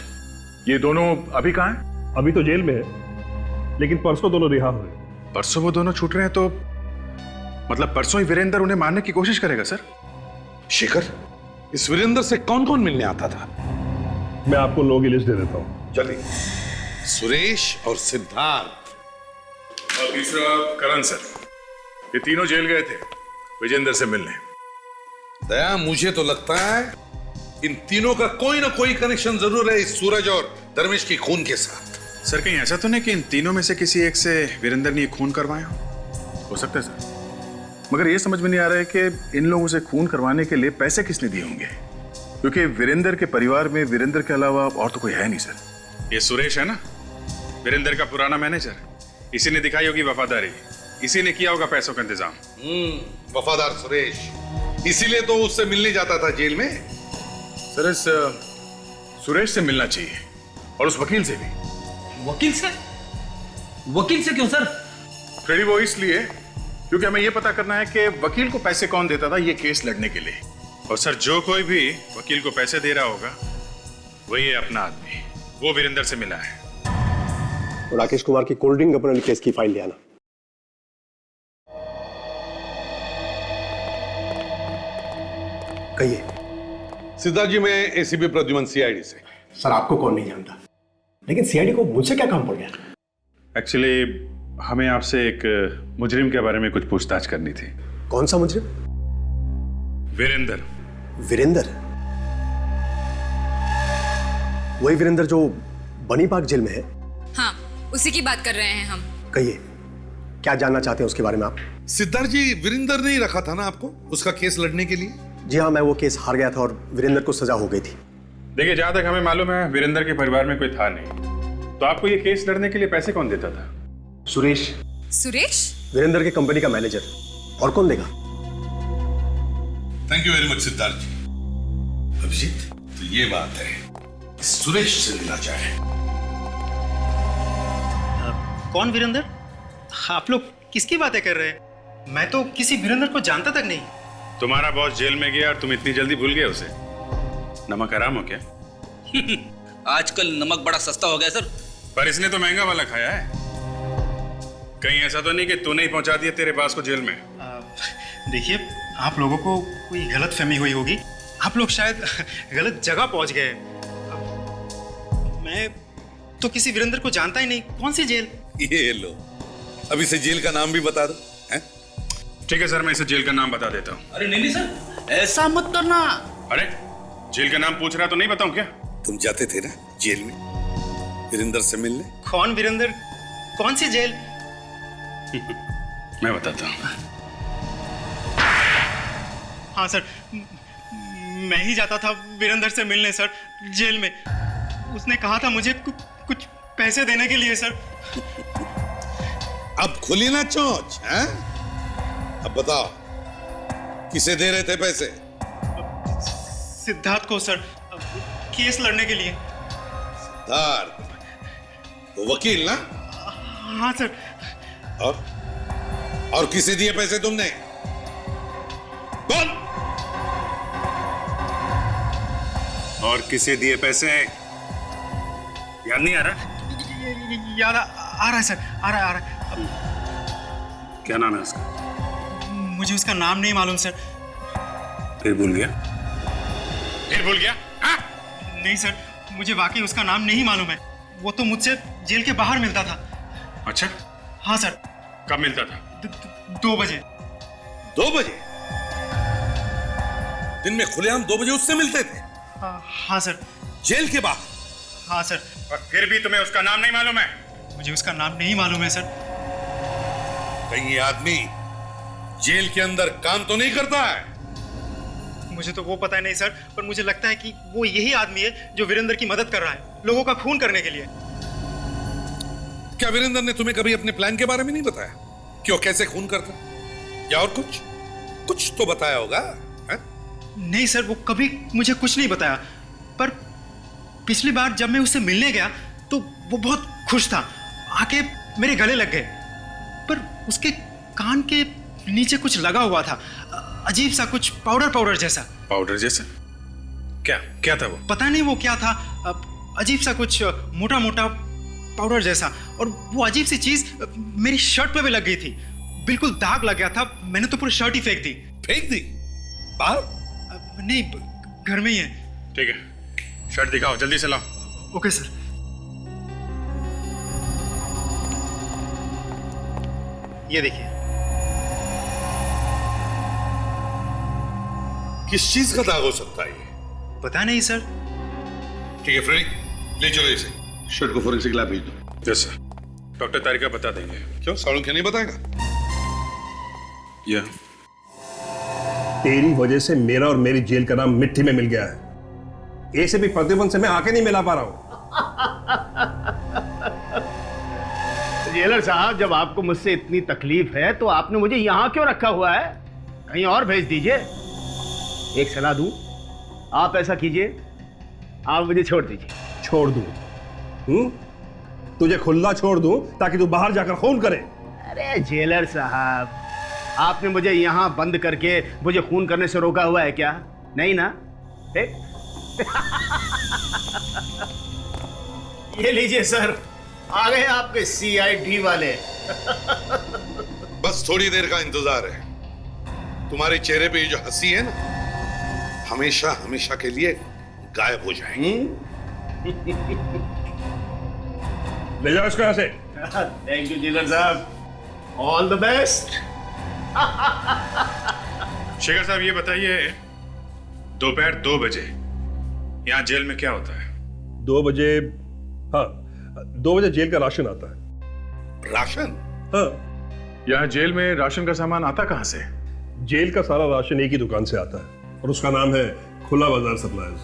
ये दोनों अभी कहां हैं? अभी तो जेल में है, लेकिन परसों दोनों रिहा हुए। परसों वो दोनों छूट रहे हैं तो मतलब परसों ही वीरेंद्र उन्हें मारने की कोशिश करेगा सर? शेखर, इस वीरेंद्र से कौन कौन मिलने आता था? मैं आपको लोगों की लिस्ट दे देता हूं। चलिए। सुरेश और सिद्धार्थ और तीसरा करण सर। ये तीनों जेल गए थे विजेंद्र से मिलने। दया, मुझे तो लगता है इन तीनों का कोई ना कोई कनेक्शन जरूर है इस सूरज और धर्मेश की खून के साथ। सर कहीं ऐसा तो नहीं कि इन तीनों में से किसी एक से वीरेंद्र ने खून करवाया हो सकता है सर, मगर ये समझ में नहीं आ रहा है कि इन लोगों से खून करवाने के लिए पैसे किसने दिए होंगे, क्योंकि वीरेंद्र के परिवार में वीरेंद्र के अलावा और तो कोई है नहीं सर। ये सुरेश है ना, वीरेंद्र का पुराना मैनेजर, इसी ने दिखाई होगी वफादारी, इसी ने किया होगा पैसों का इंतजाम। वफादार सुरेश, इसीलिए तो उससे मिलने जाता था जेल में। सर इस सुरेश से मिलना चाहिए और उस वकील से भी। वकील से? वकील से क्यों सर? फ्रेडी, वो इसलिए क्योंकि हमें यह पता करना है कि वकील को पैसे कौन देता था ये केस लड़ने के लिए। और सर जो कोई भी वकील को पैसे दे रहा होगा वही है अपना आदमी, वो वीरेंद्र से मिला है। राकेश कुमार की कोल्ड ड्रिंक अपने केस की फाइल ले आना। कहिए। सिद्धार्थ जी, मैं एसीपी प्रद्युमन, सीआईडी से। सर आपको कौन नहीं जानता, लेकिन सीआईडी को मुझसे क्या काम पड़ गया? एक्चुअली हमें आपसे एक मुजरिम के बारे में कुछ पूछताछ करनी थी। कौन सा मुजरिम? वीरेंद्र। वीरेंद्र? वही वीरेंद्र जो बनी पार्क जेल में है? हाँ, उसी की बात कर रहे हैं हम। कहिए, क्या जानना चाहते हैं उसके बारे में आप? सिद्धार्थ जी, वीरेंद्र ने ही रखा था ना आपको उसका केस लड़ने के लिए? जी हाँ, मैं वो केस हार गया था और वीरेंद्र को सजा हो गई थी। देखिए, जहां तक हमें मालूम है वीरेंद्र के परिवार में कोई था नहीं, तो आपको ये केस लड़ने के लिए पैसे कौन देता था? सुरेश। सुरेश? वीरेंद्र के कंपनी का मैनेजर, और कौन देगा? Thank you very much Siddharth ji. Abhijit, तो ये बात है, सुरेश से मिला जाए। कौन वीरेंद्र? आप लोग किसकी बातें कर रहे हैं? मैं तो किसी वीरेंद्र को जानता तक नहीं। तुम्हारा बॉस जेल में गया और तुम इतनी जल्दी भूल गए उसे? नमक हराम हो क्या? आजकल नमक बड़ा सस्ता हो गया सर। पर इसने तो महंगा वाला खाया है। कहीं ऐसा तो नहीं कि तूने ही पहुंचा दिया तेरे बास को जेल में? देखिए, आप लोगों को कोई गलतफहमी हुई होगी। आप लोग शायद गलत जगह पहुंच गए। मैं तो किसी वीरेंद्र को जानता ही नहीं। कौन सी जेल? ये लो, अभी से जेल का नाम भी बता दो। ठीक है सर, मैं इसे जेल का नाम बता देता हूँ। अरे नहीं सर, ऐसा मत करना। अरे जेल का नाम पूछ रहा तो नहीं बताऊं क्या? तुम जाते थे ना जेल में वीरेंद्र से मिलने? कौन वीरेंद्र? कौन सी जेल? मैं बताता हूँ। हाँ सर, मैं ही जाता था वीरेंद्र से मिलने सर, जेल में। उसने कहा था मुझे कुछ पैसे देने के लिए सर। अब खुली ना चोंच, हैं? अब बताओ, किसे दे रहे थे पैसे? सिद्धार्थ को सर, केस लड़ने के लिए। सिद्धार्थ, वो वकील ना? हाँ सर। और किसे दिए पैसे तुमने? बोल। और किसे दिए पैसे? याद नहीं आ रहा? याद आ रहा है सर, आ रहा है। क्या नाम है उसका? मुझे उसका नाम नहीं मालूम सर। फिर भूल गया? फिर भूल गया? हाँ? नहीं सर, मुझे वाकई उसका नाम नहीं मालूम है। वो तो मुझसे जेल के बाहर मिलता था। अच्छा, हाँ सर। कब मिलता था? 2 बजे। 2 बजे? दिन में खुलेआम 2 बजे उससे मिलते थे? हाँ सर। जेल के बाहर? हाँ सर। और फिर भी तुम्हें उसका नाम नहीं मालूम है? मुझे उसका नाम नहीं मालूम है सर। कहीं ये आदमी जेल के अंदर काम तो नहीं करता है? मुझे तो वो पता नहीं सर, पर मुझे लगता है कि वो यही आदमी है जो वीरेंद्र की मदद कर रहा है, लोगों का खून करने के लिए। क्या वीरेंद्र ने तुम्हें कभी अपने प्लान के बारे में नहीं बताया कि वो कैसे खून करता, या और कुछ तो बताया होगा? है? नहीं सर, वो कभी मुझे कुछ नहीं बताया। पर पिछली बार जब मैं उससे मिलने गया तो वो बहुत खुश था, आके मेरे गले लग गए। पर उसके कान के नीचे कुछ लगा हुआ था, अजीब सा, कुछ पाउडर जैसा। पाउडर जैसा? क्या था वो? पता नहीं वो क्या था, अजीब सा कुछ मोटा मोटा पाउडर जैसा। और वो अजीब सी चीज मेरी शर्ट पे भी लग गई थी, बिल्कुल दाग लग गया था। मैंने तो पूरी शर्ट ही फेंक दी। फेंक दी? बाहर? नहीं, घर में ही है। ठीक है, शर्ट दिखाओ, जल्दी से लाओ। Okay sir. ये देखिए। किस चीज का दाग हो सकता है ये? पता नहीं सर। ठीक है फ्रेडी, ले चलो इसे, शर्ट को फोरेंसिक लैब भेज दो। यस सर, डॉक्टर तारिका बता देंगे। क्यों, सालुंखे नहीं बताएगा? या तेरी वजह से मेरा और मेरी जेल का नाम मिट्टी में मिल गया है। ऐसे भी प्रतिबंध से मैं आके नहीं मिला पा रहा हूं। जेलर साहब, जब आपको मुझसे इतनी तकलीफ है तो आपने मुझे यहां क्यों रखा हुआ है? कहीं और भेज दीजिए। एक सलाह दूं, आप ऐसा कीजिए, आप मुझे छोड़ दीजिए। छोड़ दूं? तुझे खुला छोड़ दूं ताकि तू बाहर जाकर खून करे? अरे जेलर साहब, आपने मुझे यहां बंद करके मुझे खून करने से रोका हुआ है क्या? नहीं ना? ये लीजिए सर, आ गए आपके CID वाले। बस थोड़ी देर का इंतजार है। तुम्हारे चेहरे पे ये जो हंसी है ना, हमेशा हमेशा के लिए गायब हो जाएगी। ले जाओ इसको यहां से। थैंक यू जेलर साहब, ऑल द बेस्ट। शेखर साहब, ये बताइए, दोपहर 2 बजे यहाँ जेल में क्या होता है? 2 बजे? हाँ, 2 बजे जेल का राशन आता है। राशन? हाँ। यहाँ जेल में राशन का सामान आता कहाँ से? जेल का सारा राशन एक ही दुकान से आता है और उसका नाम है खुला बाजार सप्लायर्स।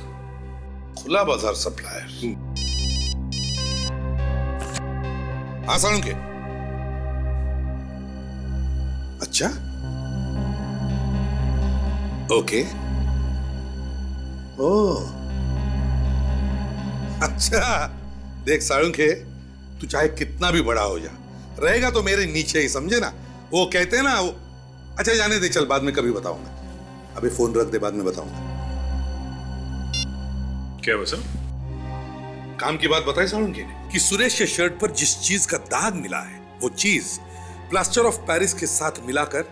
खुला बाजार सप्लायर्स? हाँ सालुंखे। अच्छा, ओके। ओह अच्छा, देख सालुंखे, तू चाहे कितना भी बड़ा हो जा, रहेगा तो मेरे नीचे ही, समझे ना? वो कहते हैं ना वो। अच्छा जाने दे, चल बाद में कभी बताऊंगा, अभी फोन रख दे, बाद में बताऊंगा। क्या वो सब? काम की बात बताई सालुंखे ने कि सुरेश के शर्ट पर जिस चीज का दाग मिला है, वो चीज प्लास्टर ऑफ पेरिस के साथ मिलाकर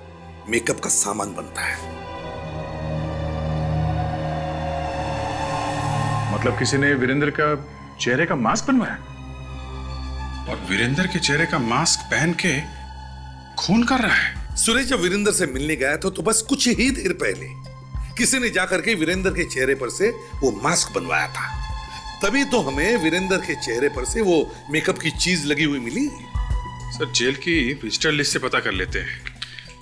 मेकअप का सामान बनता है। मतलब किसी ने वीरेंद्र का चेहरे का मास्क बनवाया और वीरेंद्र के चेहरे का मास्क पहन के खून कर रहा है। सुरेश जब वीरेंद्र से मिलने गया तो बस कुछ ही देर पहले किसी ने जाकर के वीरेंद्र के चेहरे पर से वो मास्क बनवाया था, तभी तो हमें वीरेंद्र के चेहरे पर से वो मेकअप की चीज लगी हुई मिली। सर, जेल की विजिटर लिस्ट से पता कर लेते हैं,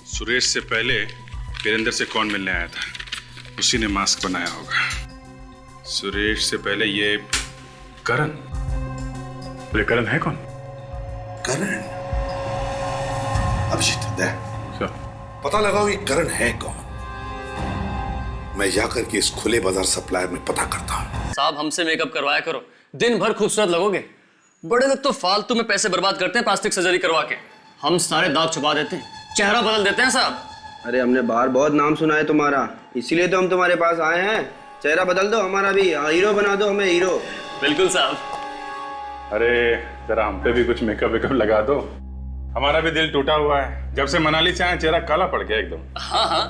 सुरेश से पहले वीरेंद्र से कौन मिलने आया था, उसी ने मास्क बनाया होगा। सुरेश से पहले ये करण। ये करण है कौन? करण? अभिजीत, दे पता लगाओ ये करण है कौन। मैं जाकर के इस खुले बाजार सप्लायर में पता करता हूँ। साहब, हमसे मेकअप करवाया करो, दिन भर खूबसूरत लगोगे। बड़े लोग तो फालतू में पैसे बर्बाद करते हैं प्लास्टिक सर्जरी करवा के, हम सारे दाग छुपा देते हैं, चेहरा बदल देते हैं साहब। अरे हमने बाहर बहुत नाम सुना है तुम्हारा, इसीलिए तो हम तुम्हारे पास आए हैं। चेहरा बदल दो हमारा भी, हीरो बना दो हमें, हीरो। बिल्कुल साहब। अरे जरा हम पे भी कुछ मेकअप वेकअप लगा दो, हमारा भी दिल टूटा हुआ है। जब से मनाली से आए चेहरा काला पड़ गया एकदम। हाँ हाँ,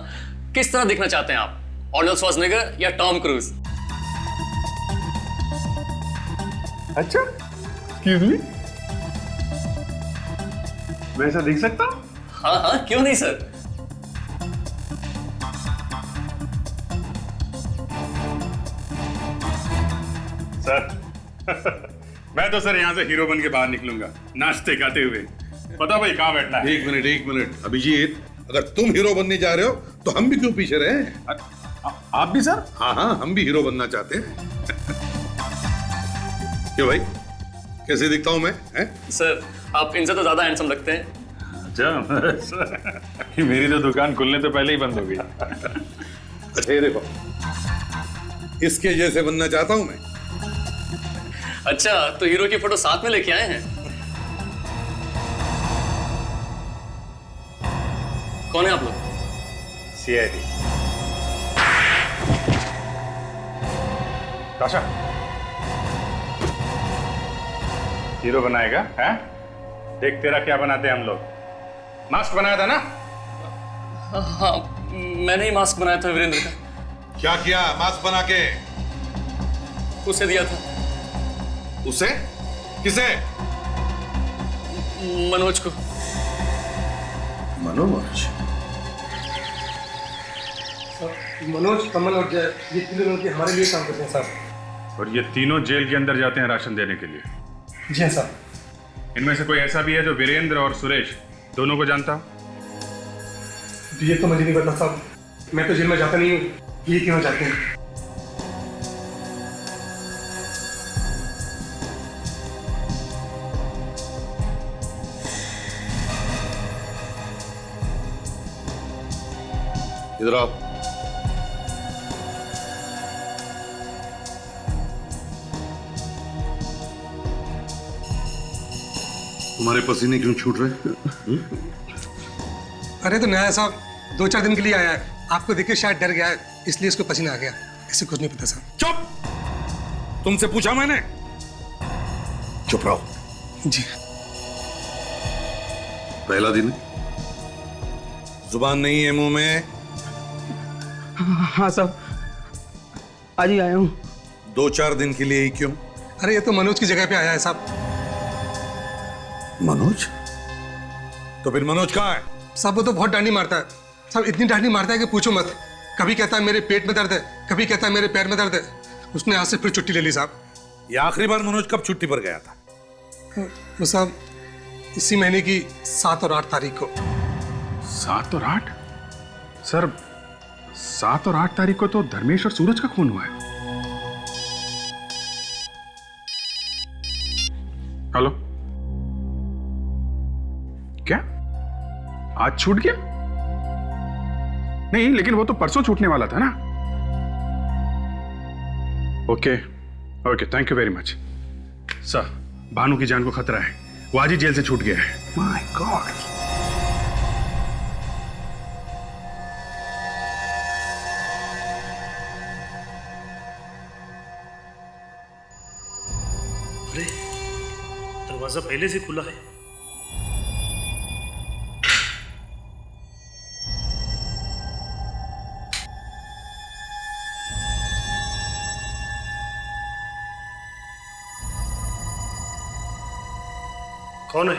किस तरह दिखना चाहते हैं आप, आर्नल्ड श्वार्ज़नेगर या टॉम क्रूज? अच्छा, एक्सक्यूज मी, मैं ऐसा दिख सकता हूँ? हाँ हाँ, क्यों नहीं सर। सर मैं तो सर यहाँ से हीरो बन के बाहर निकलूंगा नाचते गाते हुए। पता भाई कहाँ बैठना है? एक मिनट अभिजीत, अगर तुम हीरो बनने जा रहे हो तो हम भी क्यों पीछे रहे? आप भी सर? हाँ, हम भी हीरो बनना चाहते हैं। क्यों भाई, कैसे दिखता हूं मैं? सर आप इनसे तो ज्यादा हैंडसम लगते हैं। अच्छा, मेरी तो दुकान खुलने तो पहले ही बंद हो गई। अच्छा ये देखो, इसके जैसे बनना चाहता हूं मैं। अच्छा, तो हीरो की फोटो साथ में लेके आए हैं? कौन है आप लोग? सीआईडी। ताशा, हीरो बनाएगा? हैं? देख तेरा क्या बनाते हैं हम लोग। मास्क बनाया था ना? हाँ, मैंने ही मास्क बनाया था वीरेंद्र का। क्या किया मास्क बना के? उसे दिया था। उसे? किसे? मनोज को। मनोज? मनोज, कमल और जय, ये तीनों लड़के हमारे लिए काम करते हैं साहब। और ये तीनों जेल के अंदर जाते हैं राशन देने के लिए? जी हाँ साहब। इनमें से कोई ऐसा भी है जो वीरेंद्र और सुरेश दोनों को जानता हो? ये तो मुझे नहीं पता साहब, मैं तो जेल में जाता नहीं हूँ, ये तीनों जाते हैं। इधर आओ। तुम्हारे पसीने क्यों छूट रहे? अरे तो नया साहब 2-4 दिन के लिए आया है, आपको देख के शायद डर गया है, इसलिए इसको पसीना आ गया। ऐसे कुछ नहीं पता साहब। चुप! तुमसे पूछा मैंने? चुप रहो। जी। पहला दिन जुबान नहीं है मुंह में? हाँ साहब, आज ही आया हूँ। 2-4 दिन के लिए ही क्यों? अरे ये तो मनोज की जगह पे आया है साहब। मनोज? तो फिर मनोज कहाँ है? साहब वो तो बहुत डांडी मारता है साहब, इतनी डांडी मारता है कि पूछो मत। कभी कहता है मेरे पेट में दर्द है, कभी कहता है मेरे पैर में दर्द है। उसने आज से फिर छुट्टी ले ली साहब। ये आखिरी बार मनोज कब छुट्टी पर गया था? वो साहब इसी महीने की 7 और 8 तारीख को। 7 और 8? सर 7 और 8 तारीख को तो धर्मेश और सूरज का खून हुआ है। हेलो, क्या आज छूट गया? नहीं, लेकिन वो तो परसों छूटने वाला था ना। Okay okay, thank you very much sir. Bhanu की जान को खतरा है, वो आज ही जेल से छूट गया है। My God. दरवाजा पहले से खुला है। कौन है?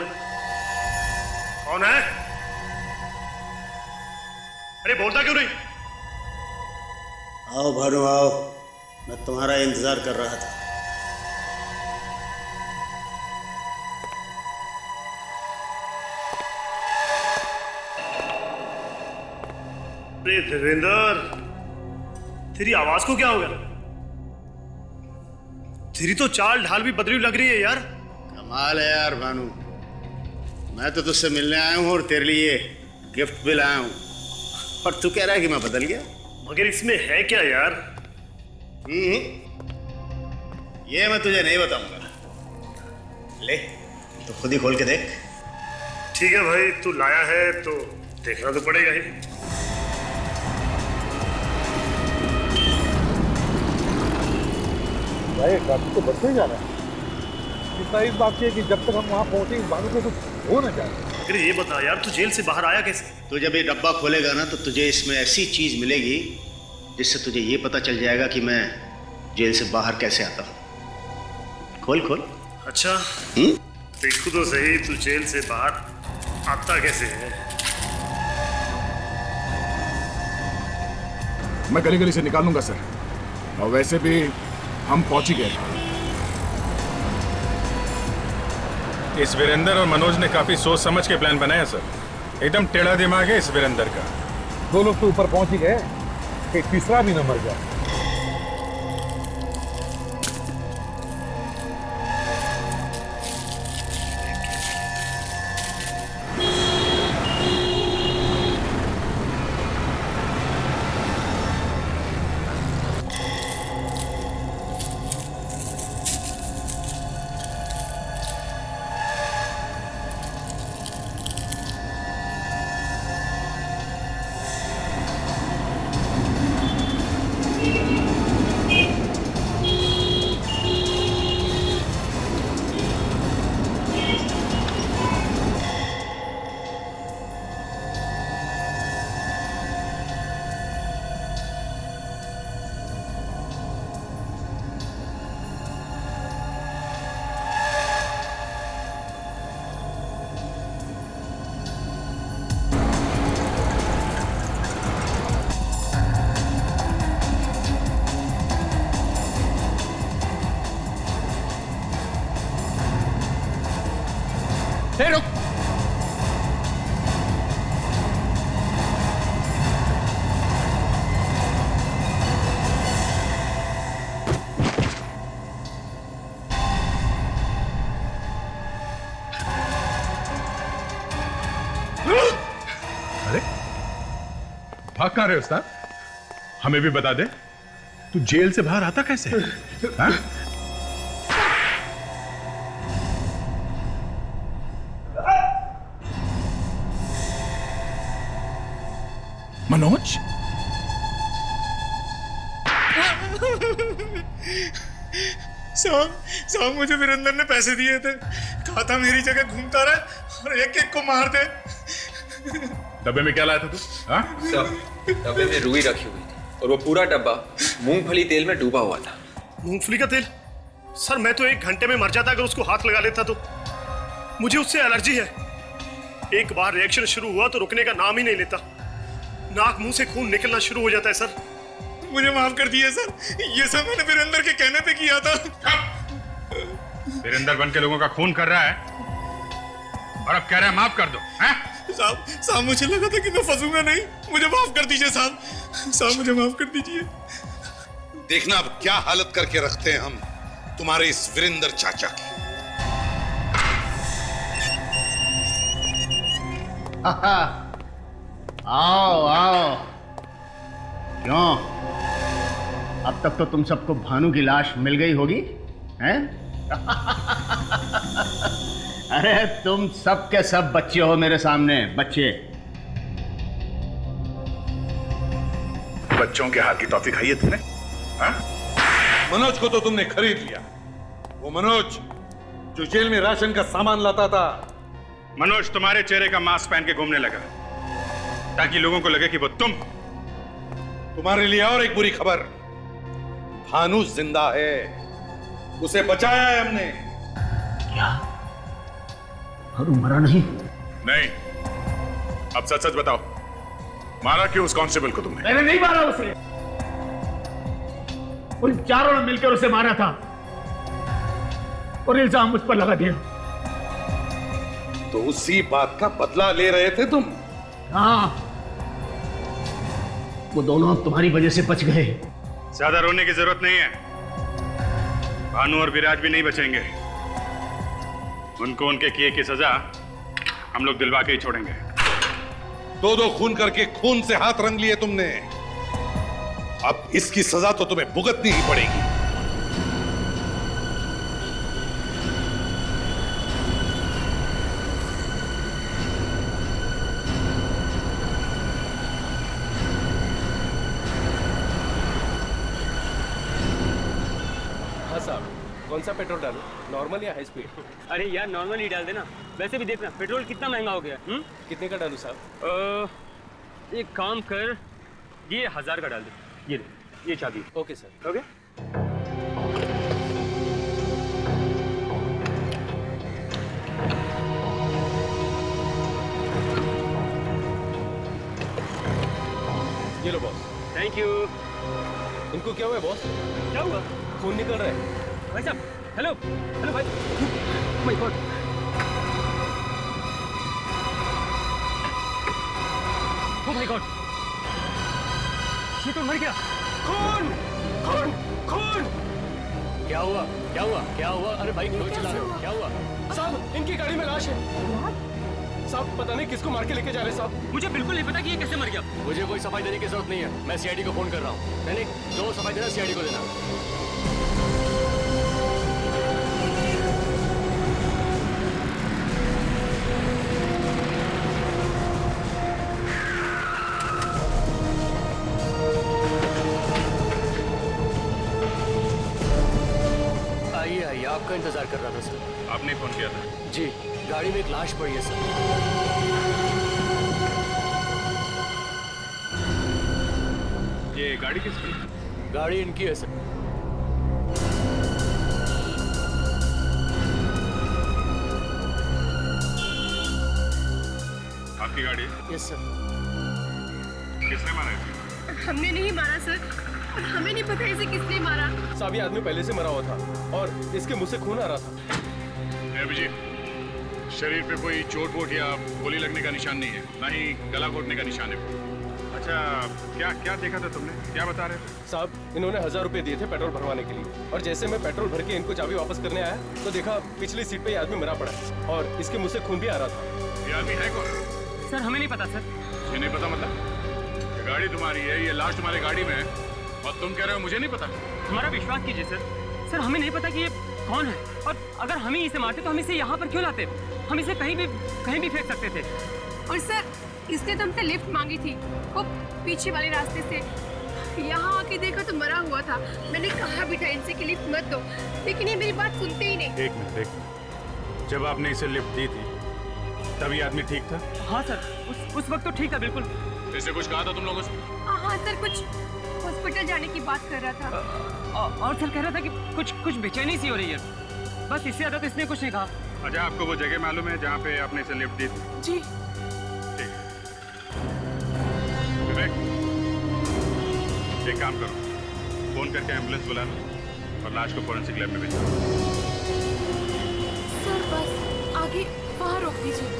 कौन है? अरे बोलता क्यों नहीं? आओ भानु आओ, मैं तुम्हारा इंतजार कर रहा था। अरे देवेंद्र, तेरी आवाज को क्या हो गया? तेरी तो चाल ढाल भी बदली लग रही है यार। कमाल है यार भानु, मैं तो तुझसे मिलने आया हूँ और तेरे लिए गिफ्ट भी लाया हूँ, और तू कह रहा है कि मैं बदल गया। मगर इसमें है क्या यार? ये मैं तुझे नहीं बताऊंगा, ले तो खुद ही खोल के देख। ठीक है भाई, तू लाया है तो देखना तो पड़ेगा ही। भाई ट्रैफिक तो बस में जा रहा है। चिंता इस बात की है कि जब तक हम वहाँ पहुंचे बानू को कुछ हो ना जाए। फिर ये बता यार, तू जेल से बाहर आया कैसे? तो जब ये डब्बा खोलेगा ना तो तुझे इसमें ऐसी चीज मिलेगी जिससे तुझे ये पता चल जाएगा कि मैं जेल से बाहर कैसे आता हूँ। खोल खोल। अच्छा देखो तो सही, तू जेल से बाहर आता कैसे है? मैं गली गली से निकालूंगा सर, और वैसे भी हम पहुंच ही गए। इस वीरेंद्र और मनोज ने काफी सोच समझ के प्लान बनाया सर। एकदम टेढ़ा दिमाग है इस वीरेंद्र का। 2 लोग तो ऊपर पहुंच ही गए, कि तीसरा भी न मर जाए। रुक। अरे भाग कहाँ रहे उस्ताद? हमें भी बता दे, तू जेल से बाहर आता कैसे? हाँ? मनोज, साहब मुझे वीरेंद्र ने पैसे दिए थे, कहा था मेरी जगह घूमता रहे और एक एक को मार दे। डब्बे में क्या लाया था तू? हाँ? सब डब्बे में रुई रखी हुई थी और वो पूरा डब्बा मूंगफली तेल में डूबा हुआ था। मूंगफली का तेल? सर मैं तो 1 घंटे में मर जाता अगर उसको हाथ लगा लेता तो। मुझे उससे एलर्जी है। एक बार रिएक्शन शुरू हुआ तो रुकने का नाम ही नहीं लेता। नाक मुंह से खून निकलना शुरू हो जाता है सर। मुझे माफ कर दिए सर, ये सब मैंने वीरेंद्र के कहने पे किया था। वीरेंद्र बन के लोगों का खून कर रहा है और अब कह रहा है माफ कर दो। साहब मुझे लगा था कि मैं फंसूंगा नहीं। मुझे माफ कर दीजिए साहब, मुझे माफ कर दीजिए। देखना अब क्या हालत करके रखते हैं हम तुम्हारे इस वीरेंद्र चाचा की। आओ आओ। क्यों, अब तक तो तुम सबको भानु की लाश मिल गई होगी, हैं? अरे तुम सब के सब बच्चे हो मेरे सामने, बच्चे। बच्चों के हाथ की टॉफी खाई है तुमने? हाँ? मनोज को तो तुमने खरीद लिया। वो मनोज जो जेल में राशन का सामान लाता था। मनोज तुम्हारे चेहरे का मास्क पहन के घूमने लगा ताकि लोगों को लगे कि वो तुम। तुम्हारे लिए और एक बुरी खबर, भानु जिंदा है, उसे बचाया है हमने। क्या भानु मरा नहीं? नहीं, अब सच सच बताओ, मारा क्यों उस कांस्टेबल को तुमने? मैंने नहीं मारा उसे, उन चारों ने मिलकर उसे मारा था और इल्जाम मुझ पर लगा दिया। तो उसी बात का बदला ले रहे थे तुम? हाँ, वो दोनों अब तुम्हारी वजह से बच गए। ज्यादा रोने की जरूरत नहीं है। भानु और विराज भी नहीं बचेंगे। उनको उनके किए की सजा हम लोग दिलवा के ही छोड़ेंगे। 2-2 खून करके खून से हाथ रंग लिए तुमने, अब इसकी सजा तो तुम्हें भुगतनी ही पड़ेगी। कौन सा पेट्रोल डालूं, नॉर्मल या हाई स्पीड? अरे यार नॉर्मल ही डाल देना। वैसे भी देखना पेट्रोल कितना महंगा हो गया। कितने का डालूं साहब? एक काम कर, ये 1000 का डाल दे। ये चाबी। Okay sir. ओके। ये लो बॉस। Thank you. इनको क्या हुआ है बॉस? क्या हुआ? खून निकल रहा है। भाई साहब, हेलो हेलो भाई। My God. Oh my God, ये तो मर गया। खून खून खून। क्या हुआ क्या हुआ क्या हुआ? अरे भाई क्यों चिल्ला रहे हो? क्या हुआ? साहब इनकी गाड़ी में लाश है। साहब पता नहीं किसको मार के लेके जा रहे साहब। मुझे बिल्कुल नहीं पता कि ये कैसे मर गया। मुझे कोई सफाई देने की जरूरत नहीं है, मैं सीआईडी को फोन कर रहा हूँ। नहीं जो सफाई देना सीआईडी को देना। आइए आइए, आपका इंतजार कर रहा था सर। आपने फोन किया था? जी, गाड़ी में एक लाश पड़ी है सर। ये गाड़ी किसकी? गाड़ी इनकी है सर। आपकी गाड़ी है? Yes sir. किसने मारा है? हमने नहीं मारा सर, और हमें नहीं पता इसे किसने मारा। साहब ये आदमी पहले से मरा हुआ था और इसके मुंह से खून आ रहा था। अभिजीत, शरीर पे कोई चोट वोट या गोली लगने का निशान नहीं है, ना ही गला घोटने का निशान है। अच्छा, क्या क्या देखा था तुमने? क्या बता रहे थे? साहब इन्होंने 1000 रुपए दिए थे पेट्रोल भरवाने के लिए, और जैसे मैं पेट्रोल भर के इनको चाबी वापस करने आया तो देखा पिछली सीट पे ये आदमी मरा पड़ा है और इसके मुंह से खून भी आ रहा था। ये आदमी है कौन? सर हमें नहीं पता सर। ये नहीं पता मतलब? ये गाड़ी तुम्हारी है, ये लाश तुम्हारी गाड़ी में है और तुम कह रहे हो मुझे नहीं पता? हमारा विश्वास कीजिए सर। सर हमें नहीं पता कि ये कौन है, और अगर हम ही इसे मारते तो हम इसे यहाँ पर क्यों लाते? हम इसे कहीं भी फेंक सकते थे। और सर इसने तो हमसे लिफ्ट मांगी थी, वो पीछे वाले रास्ते से। यहाँ आके देखा तो मरा हुआ था। मैंने कहा भी था इनसे कि लिफ्ट मत दो, लेकिन ये मेरी बात सुनते ही नहीं। एक मिनट, जब आपने इसे लिफ्ट दी थी तब ये आदमी ठीक था? हाँ सर, उस वक्त तो ठीक था बिल्कुल। इसे कुछ कहा था तुम लोगों से? हाँ सर, कुछ हॉस्पिटल जाने की बात कर रहा था। और सर कह रहा था कि कुछ बेचैनी सी हो रही है, बस इससे ज्यादा तो इसने कुछ नहीं कहा। अच्छा, आपको वो जगह मालूम है जहाँ पे आपने इसे लिफ्ट दी थी? जी। ठीक है। विवेक, एक काम करो, फोन करके एम्बुलेंस बुलाना और लाश को फोरेंसिक लैब में भेजो। सर बस आगे वहाँ रोक दीजिए।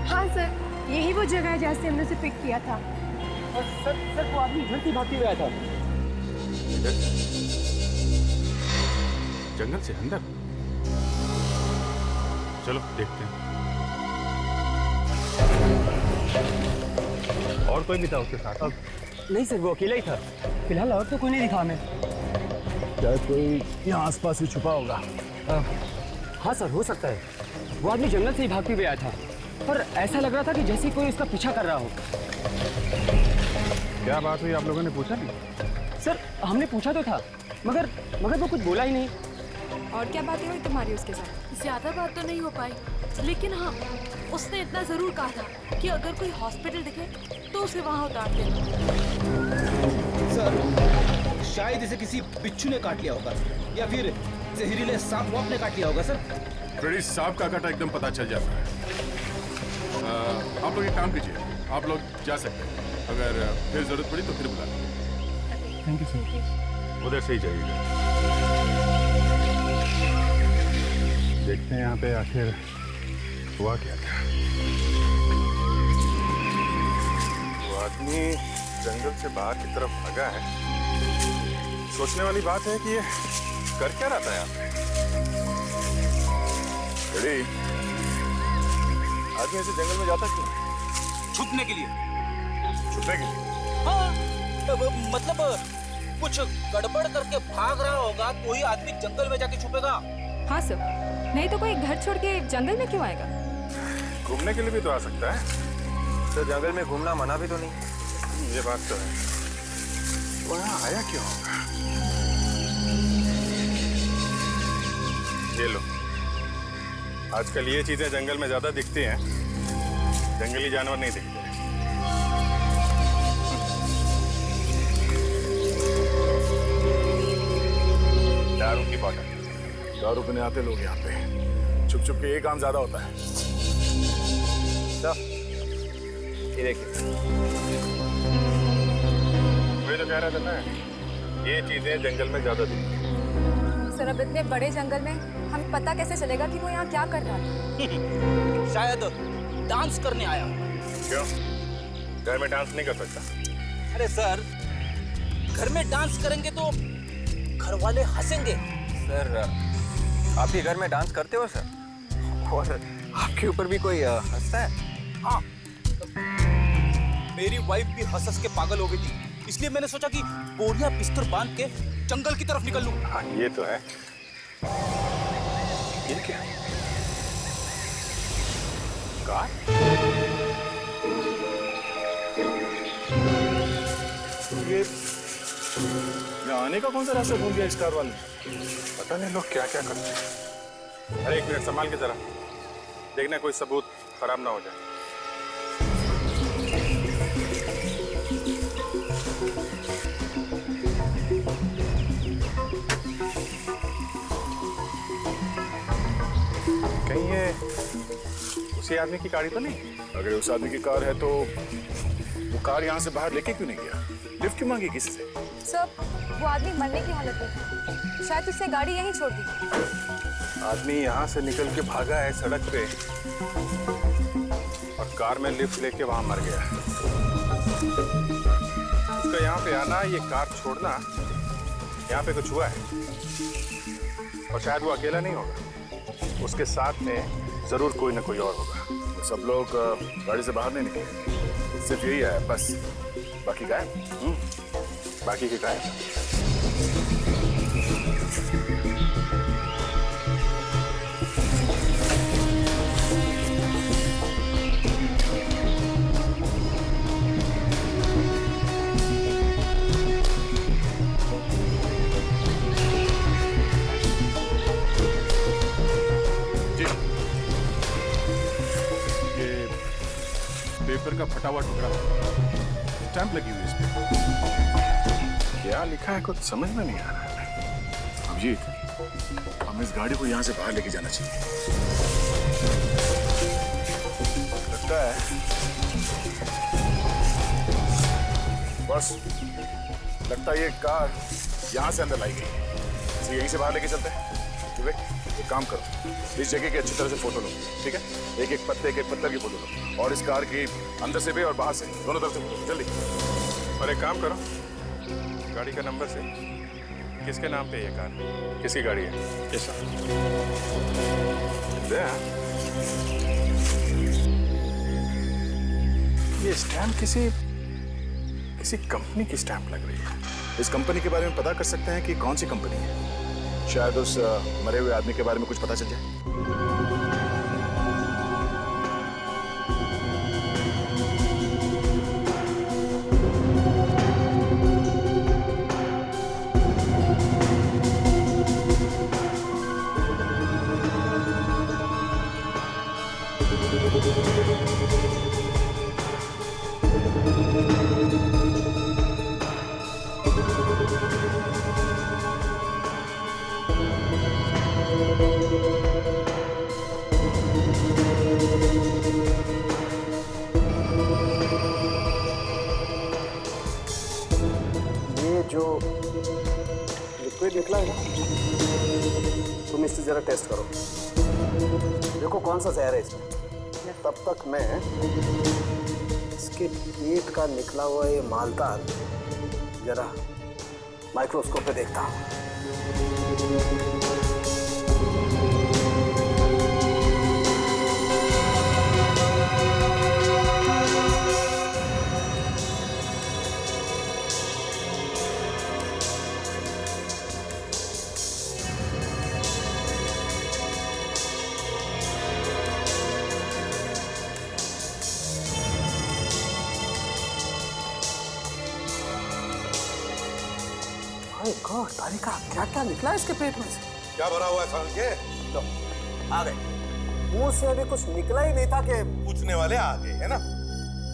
हाँ सर, यही वो जगह है जहाँ से हमने उसे पिक किया था। सर वो आदमी इधर से भागते हुए आया था। जंगल से अंदर? चलो देखते हैं। और कोई भी था उसके साथ? नहीं सर, वो अकेला ही था फिलहाल, और तो कोई नहीं दिखा हमें। क्या कोई यहाँ आसपास ही छुपा होगा? हाँ सर, हो सकता है। वो आदमी जंगल से ही भागते हुए आया था, पर ऐसा लग रहा था कि जैसे कोई उसका पीछा कर रहा हो। क्या बात हुई, आप लोगों ने पूछा नहीं? सर हमने पूछा तो था, मगर वो कुछ बोला ही नहीं। और क्या बातें हुई तुम्हारी उसके साथ? ज्यादा बात तो नहीं हो पाई, लेकिन हाँ उसने इतना जरूर कहा था कि अगर कोई हॉस्पिटल दिखे तो उसे वहाँ उतार देना। सर शायद इसे किसी बिच्छू ने काट लिया होगा, या फिर जहरीले सांप वाप ने काट लिया होगा सर। फ्रेडी, सांप का काटा एकदम पता चल जाता है। आप लोग एक काम कीजिए, आप लोग जा सकते हैं, अगर फिर जरूरत पड़ी तो फिर बुला लीजिए। Thank you sir. उधर से ही जाइएगा। देखते हैं यहाँ पे आखिर हुआ क्या था। वो आदमी जंगल से बाहर की तरफ भागा है। सोचने वाली बात है कि ये कर क्या रहा था यहाँ पे? फ्रेडी, आदमी ऐसे जंगल में जाता क्यों? छुपने के लिए। छुपने के लिए? हाँ, मतलब कुछ गड़बड़ करके भाग रहा होगा तो ही आदमी जंगल में जाके छुपेगा। हाँ सर, नहीं तो कोई घर छोड़ के जंगल में क्यों आएगा? घूमने के लिए भी तो आ सकता है। तो जंगल में घूमना मना भी तो नहीं। ये बात तो है। वो यहाँ आया क्यों होगा? ये लो, आजकल ये चीजें जंगल में ज्यादा दिखती हैं, जंगली जानवर नहीं दिखते। दारू की बोतल। दारू पीने आते लोग यहाँ पे, छुप छुप के ये काम ज्यादा होता है। ये देखिए, वही तो कह रहा था ना, ये चीजें जंगल में ज्यादा दिखती हैं। सर अब इतने बड़े जंगल में हमें पता कैसे चलेगा कि वो यहाँ क्या कर रहा था? शायद डांस करने आया होगा। क्यों? घर में डांस नहीं कर सकता? अरे सर, घर में डांस करेंगे तो घर वाले हंसेंगे। सर आप ही घर में डांस करते हो सर? और आपके ऊपर भी कोई हंसता है? हाँ, मेरी वाइफ भी हंस के पागल हो गई थी, इसलिए मैंने सोचा कि बोरियां बिस्तर बांध के जंगल की तरफ निकल लूं। हाँ, ये तो है। ये क्या? कार? ये आने का कौन सा रास्ता भूल गया इस कार वाले? पता नहीं लोग क्या क्या करते हैं। अरे एक मिनट संभाल के जरा, देखना कोई सबूत खराब ना हो जाए। कहीं ये उसी आदमी की गाड़ी तो नहीं? अगर उस आदमी की कार है तो वो कार यहाँ से बाहर लेके क्यों नहीं गया? लिफ्ट क्यों मांगी किसी से? सर वो आदमी मरने की हालत में था, शायद उसने गाड़ी यहीं छोड़ दी। आदमी यहाँ से निकल के भागा है सड़क पे और कार में लिफ्ट लेके वहां मर गया। उसका यहाँ पे आना, ये कार छोड़ना, यहाँ पे कुछ हुआ है। और शायद वो अकेला नहीं होगा, उसके साथ में जरूर कोई ना कोई और होगा। सब लोग गाड़ी से बाहर नहीं निकले, सिर्फ यही है बस, बाकी गायब। बाकी के गायब। पेपर का फटा हुआ टुकड़ा, स्टैंप लगी हुई इस पे। क्या लिखा है कुछ समझ में नहीं आ रहा है। अभिजीत, हमें इस गाड़ी को यहाँ से बाहर लेके जाना चाहिए। लगता है बस, लगता है ये कार यहाँ से अंदर लाई गई, इसे यहीं से बाहर लेके चलते हैं। विवेक, एक काम करो, इस जगह की अच्छी तरह से फोटो लो, ठीक है? एक एक पत्ते की फोटो लो, और इस कार की अंदर से भी और बाहर से, दोनों तरफ से फोटो, जल्दी। और एक काम करो, गाड़ी का नंबर से किसके नाम पे ये कार, किसकी गाड़ी है? किस ये स्टैम्प किसी कंपनी की स्टैम्प लग रही है। इस कंपनी के बारे में पता कर सकते हैं कि कौन सी कंपनी है? शायद उस मरे हुए आदमी के बारे में कुछ पता चल जाए। निकला है ना, तुम इससे जरा टेस्ट करो, देखो कौन सा जहर है इसमें। तब तक मैं इसके पेट का निकला हुआ ये मालदार जरा माइक्रोस्कोप पे देखता हूँ। माय गॉड, तारिका क्या क्या निकला इसके पेट में से? क्या भरा हुआ है साल के? लो, आ गए। मुंह से अभी कुछ निकला ही नहीं था कि पूछने वाले आ गए, है ना?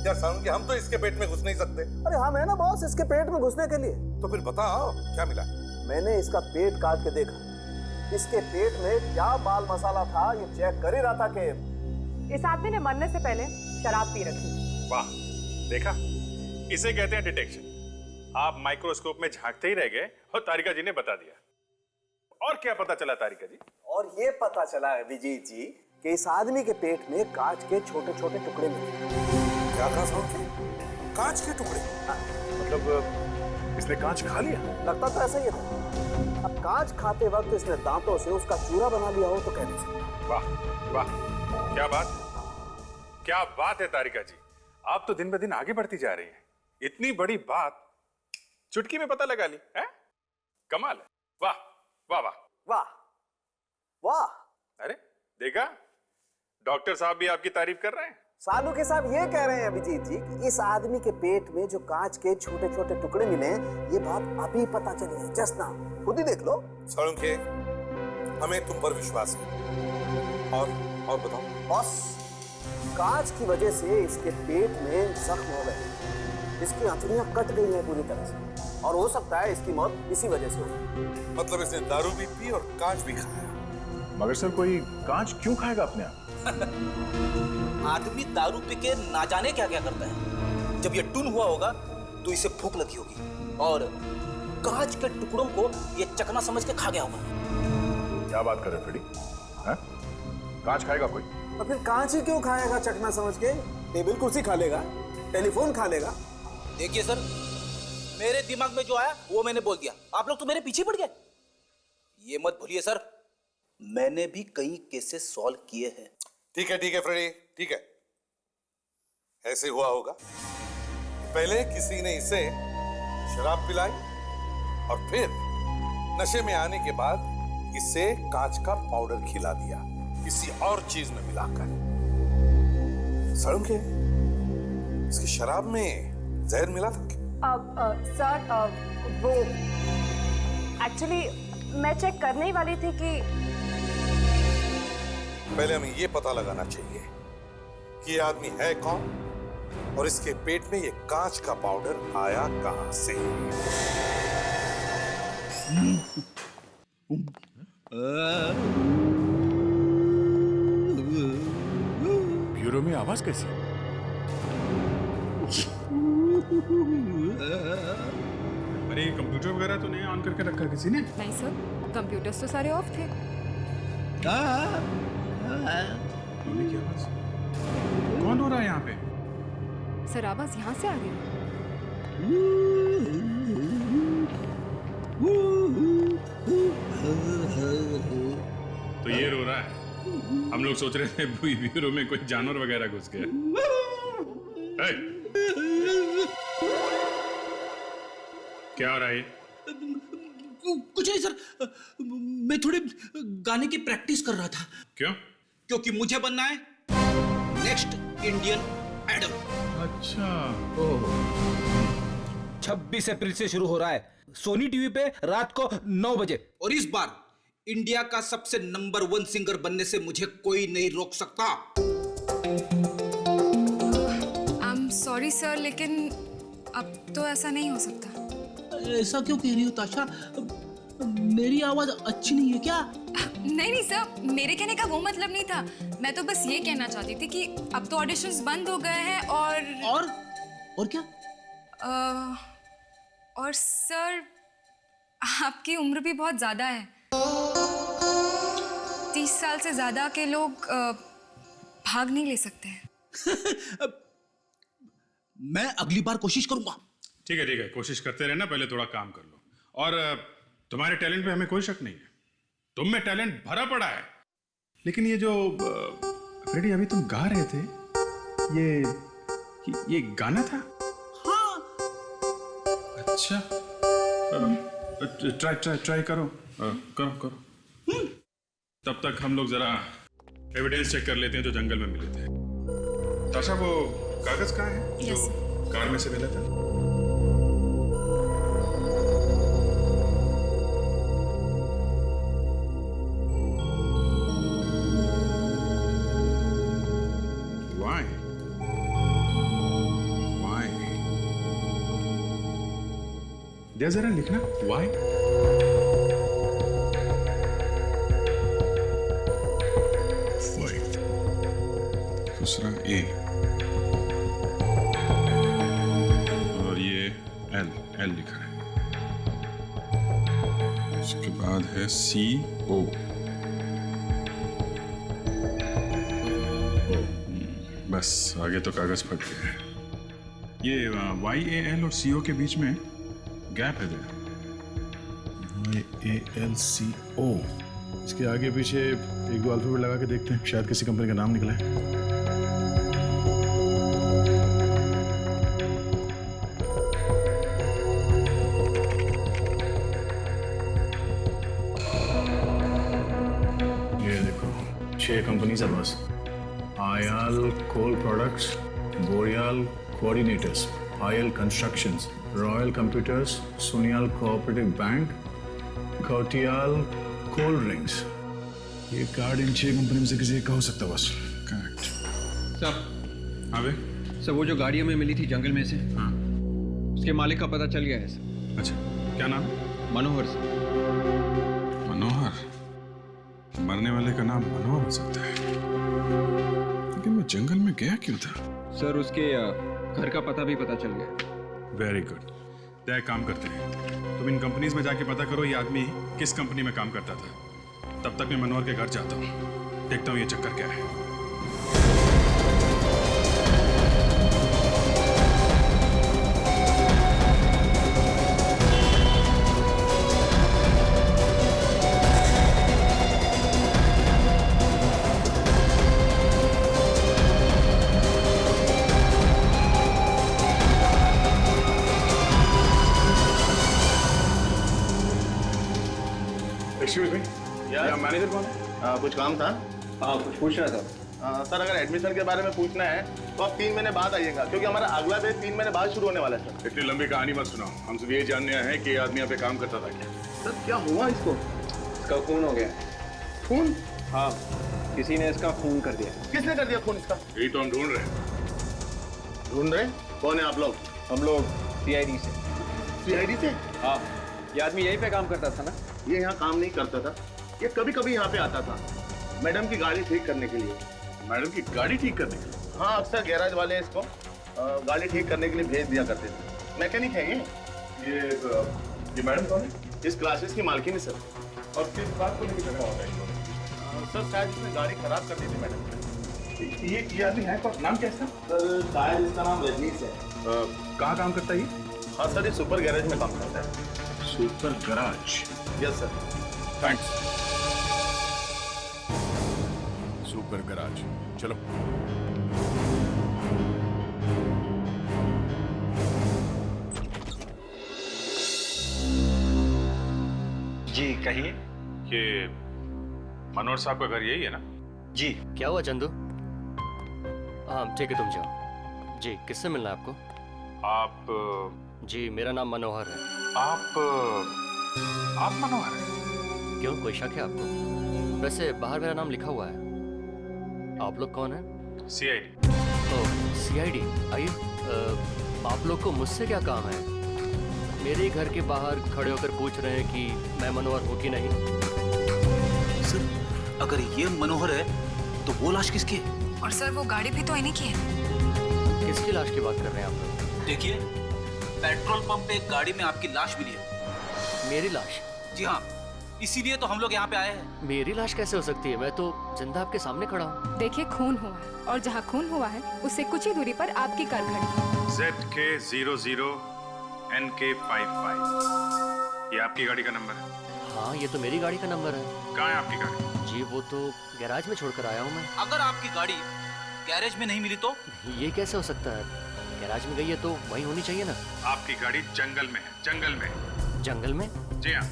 यार साल के हम तो इसके पेट में घुस नहीं सकते। अरे हम है ना बॉस इसके पेट में घुसने के लिए। तो फिर बताओ क्या मिला? मैंने इसका पेट काट के देखा, इसके पेट में क्या माल मसाला था ये चेक कर ही रहा था कि इस आदमी ने मरने से पहले शराब पी रखी। वाह, देखा, इसे कहते हैं डिटेक्शन। आप माइक्रोस्कोप में झांकते ही रह गए और तारिका जी ने बता दिया। और क्या पता चला तारिका जी? और ये पता चला विजीत जी कि इस आदमी के पेट में कांच के छोटे छोटे टुकड़े मिले। क्या कहा साहब? कांच के टुकड़े? मतलब इसने कांच खा लिया? लगता तो ऐसा ही था। अब कांच खाते वक्त इसने दांतों से उसका चूरा बना लिया हो तो कह नहीं सकते। वाह वाह, क्या बात, क्या बात है तारिका जी। आप तो दिन ब दिन आगे बढ़ती जा रही हैं। इतनी बड़ी बात चुटकी में पता लगा ली है? कमाल है। वाह वाह वाह वाह वाह। अरे देखा, डॉक्टर साहब भी आपकी तारीफ कर रहे हैं। सालू के साहब ये कह रहे हैं अभिजीत जी कि इस आदमी के पेट में जो कांच के छोटे छोटे टुकड़े मिले ये बात अभी पता चली है, जस्ट नाउ। खुद ही देख लो। सालुंखे, हमें तुम पर विश्वास है। और बताओ। बॉस, कांच की वजह से इसके पेट में जख्म हो गए, इसकी हथेलियां कट गई हैं पूरी तरह से, और हो सकता है इसकी मौत इसी वजह से हो। मतलब इसने दारू भी पी और कांच भी खाया। मगर सर कोई कांच क्यों खाएगा अपने आप? आदमी दारू पी के ना जाने क्या क्या करता है। जब ये टून हुआ होगा तो इसे भूख लगी होगी और कांच के टुकड़ों को ये चकना समझ के खा गया होगा। क्या बात कर रहे फ्रेडी? कांच खाएगा कोई? तो फिर कांच ही क्यों खाएगा चकना समझ के? टेबल कुर्सी खा लेगा, टेलीफोन खा लेगा। देखिए सर, मेरे दिमाग में जो आया वो मैंने बोल दिया। आप लोग तो मेरे पीछे पड़ गए। ये मत भूलिए सर, मैंने भी कई केसेस सॉल्व किए हैं। ठीक है फ्रेडी, ठीक है। ऐसे हुआ होगा, पहले किसी ने इसे शराब पिलाई और फिर नशे में आने के बाद इसे कांच का पाउडर खिला दिया किसी और चीज में मिलाकर। सालुंखे, इसकी शराब में जहर मिला था क्या? सर वो एक्चुअली मैं चेक करने ही वाली थी कि पहले हमें ये पता लगाना चाहिए कि ये आदमी है कौन और इसके पेट में ये कांच का पाउडर आया कहां से। ब्यूरो में आवाज कैसी? अरे कंप्यूटर वगैरह तो नहीं ऑन करके रखा किसी ने? नहीं सर, कंप्यूटर्स तो सारे ऑफ थे। की आवाज? कौन हो रहा है यहाँ पे? सर आवाज यहाँ से आ रही है। तो ये रो रहा है। हम लोग सोच रहे थे ब्यूरो में कोई जानवर वगैरह घुस गया। क्या हो रहा है? कुछ नहीं सर, मैं थोड़ी गाने की प्रैक्टिस कर रहा था। क्यों? क्योंकि मुझे बनना है नेक्स्ट इंडियन आइडल। अच्छा। 26 अप्रैल से शुरू हो रहा है सोनी टीवी पे रात को 9 बजे। और इस बार इंडिया का सबसे नंबर 1 सिंगर बनने से मुझे कोई नहीं रोक सकता। आई एम सॉरी सर, लेकिन अब तो ऐसा नहीं हो सकता। ऐसा क्यों कह रही हो ताशा? मेरी आवाज अच्छी नहीं है क्या? नहीं सर, मेरे कहने का वो मतलब नहीं था। मैं तो बस ये कहना चाहती थी कि अब तो ऑडिशंस बंद हो गए हैं और क्या? और सर आपकी उम्र भी बहुत ज्यादा है। 30 साल से ज्यादा के लोग भाग नहीं ले सकते हैं। मैं अगली बार कोशिश करूंगा। ठीक है, कोशिश करते रहना, पहले थोड़ा काम कर लो। और तुम्हारे टैलेंट पे हमें कोई शक नहीं है, तुम में टैलेंट भरा पड़ा है। लेकिन ये जो फ्रेडी अभी तुम गा रहे थे, ये गाना था? हाँ। अच्छा, ट्राई करो। करो। तब तक हम लोग जरा एविडेंस चेक कर लेते हैं जो जंगल में मिले थे। ताशा, वो कागज कहाँ है जो कार में से मिला था? दे जरा लिखना वाई। दूसरा ए और ये एल, एल लिखा है। उसके बाद है सी ओ। बस आगे तो कागज फट गया है। ये वाई ए एल और सी ओ के बीच में गैप है जरा। ALCO, इसके आगे पीछे एक दो अल्फाबेट लगा के देखते हैं, शायद किसी कंपनी का नाम निकला है। ये देखो 6 कंपनीज है बस। Ayal coal products, Boriyal coordinators, Ayal constructions, royal computers, Suniyal cooperative bank, Ghotiyal cold drinks. ये कार्ड इन 6 कंपनी में से किसी एक का हो सकता है बस। करेक्ट। साहब। हाँ भाई। सर वो जो गाड़ी हमें मिली थी जंगल में से, हाँ, उसके मालिक का पता चल गया है सर। अच्छा, क्या नाम? मनोहर सर। मनोहर? मरने वाले का नाम मनोहर हो सकता है, लेकिन मैं जंगल में गया क्यों था? सर उसके घर का पता भी पता चल गया। Very good. तो एक काम करते हैं, तुम इन कंपनीज में जाके पता करो ये आदमी किस कंपनी में काम करता था। तब तक मैं मनोहर के घर जाता हूँ, देखता हूँ ये चक्कर क्या है। एक्सक्यूज मी, मैनेजर कौन है? कुछ काम था? हाँ कुछ पूछ रहा था। सर अगर एडमिशन के बारे में पूछना है तो आप 3 महीने बाद आइएगा, क्योंकि हमारा अगला बैच 3 महीने बाद शुरू होने वाला है सर। इतनी लंबी कहानी मत सुनाओ, हम सब ये जानने आए हैं कि ये आदमी यहाँ पे काम करता था क्या? सर क्या हुआ इसको? इसका खून हो गया। खून? हाँ, किसी ने इसका खून कर दिया। किसने कर दिया खून इसका? यही तो हम ढूंढ रहे हैं। ढूंढ रहे? कौन है आप लोग? हम लोग CID से। CID से? हाँ, ये आदमी यहीं पे काम करता था ना? ये यहाँ काम नहीं करता था, ये कभी कभी यहाँ पे आता था मैडम की गाड़ी ठीक करने के लिए। मैडम की गाड़ी ठीक करने के लिए? हाँ, अक्सर गैराज वाले इसको गाड़ी ठीक करने के लिए भेज दिया करते थे। मैकेनिक है ये मैडम कौन है? इस क्लासेस की मालकिन है सर। और किस बात को लेकर झगड़ा होता है इसको? सर शायद इसने गाड़ी खराब कर दी थी मैडम। ये आदमी है कौन? नाम क्या है इसका? सर शायद इसका नाम रजनीश है। कहाँ काम करता है ये? हाँ सर, ये सुपर गैरेज में काम करता है। Super garage? Yes sir. Thanks. Super garage, चलो। जी कहिए। ये मनोहर साहब का घर यही है ना? जी। क्या हुआ चंदू? हाँ ठीक है, तुम जाओ। जी, किससे मिलना है आपको? आप? जी, मेरा नाम मनोहर है। आप मनोहर हैं? क्यों, कोई शक है आपको? वैसे बाहर मेरा नाम लिखा हुआ है। आप लोग कौन हैं? CID। ओह, CID। आइए, आप लोग को मुझसे क्या काम है? मेरे घर के बाहर खड़े होकर पूछ रहे हैं कि मैं मनोहर हूँ कि नहीं। सर अगर ये मनोहर है तो वो लाश किसकी है? और सर वो गाड़ी भी तो इन्हीं की है। किसकी लाश की बात कर रहे हैं आप लोग? देखिए, पेट्रोल पंप पे एक गाड़ी में आपकी लाश मिली है। मेरी लाश? जी हाँ, इसीलिए तो हम लोग यहाँ पे आए हैं। मेरी लाश कैसे हो सकती है? मैं तो जिंदा आपके सामने खड़ा हूँ। देखिए, खून हुआ है और जहाँ खून हुआ है उससे कुछ ही दूरी पर आपकी कार खड़ी है। ZK00NK55, ये आपकी गाड़ी का नंबर है? हाँ, ये तो मेरी गाड़ी का नंबर है। कहाँ है आपकी गाड़ी? जी वो तो गैराज में छोड़कर आया हूँ मैं। अगर आपकी गाड़ी गैरेज में नहीं मिली तो? ये कैसे हो सकता है? गैराज में गई है तो वहीं होनी चाहिए ना। आपकी गाड़ी जंगल में है, जंगल में। जंगल में? जी हाँ।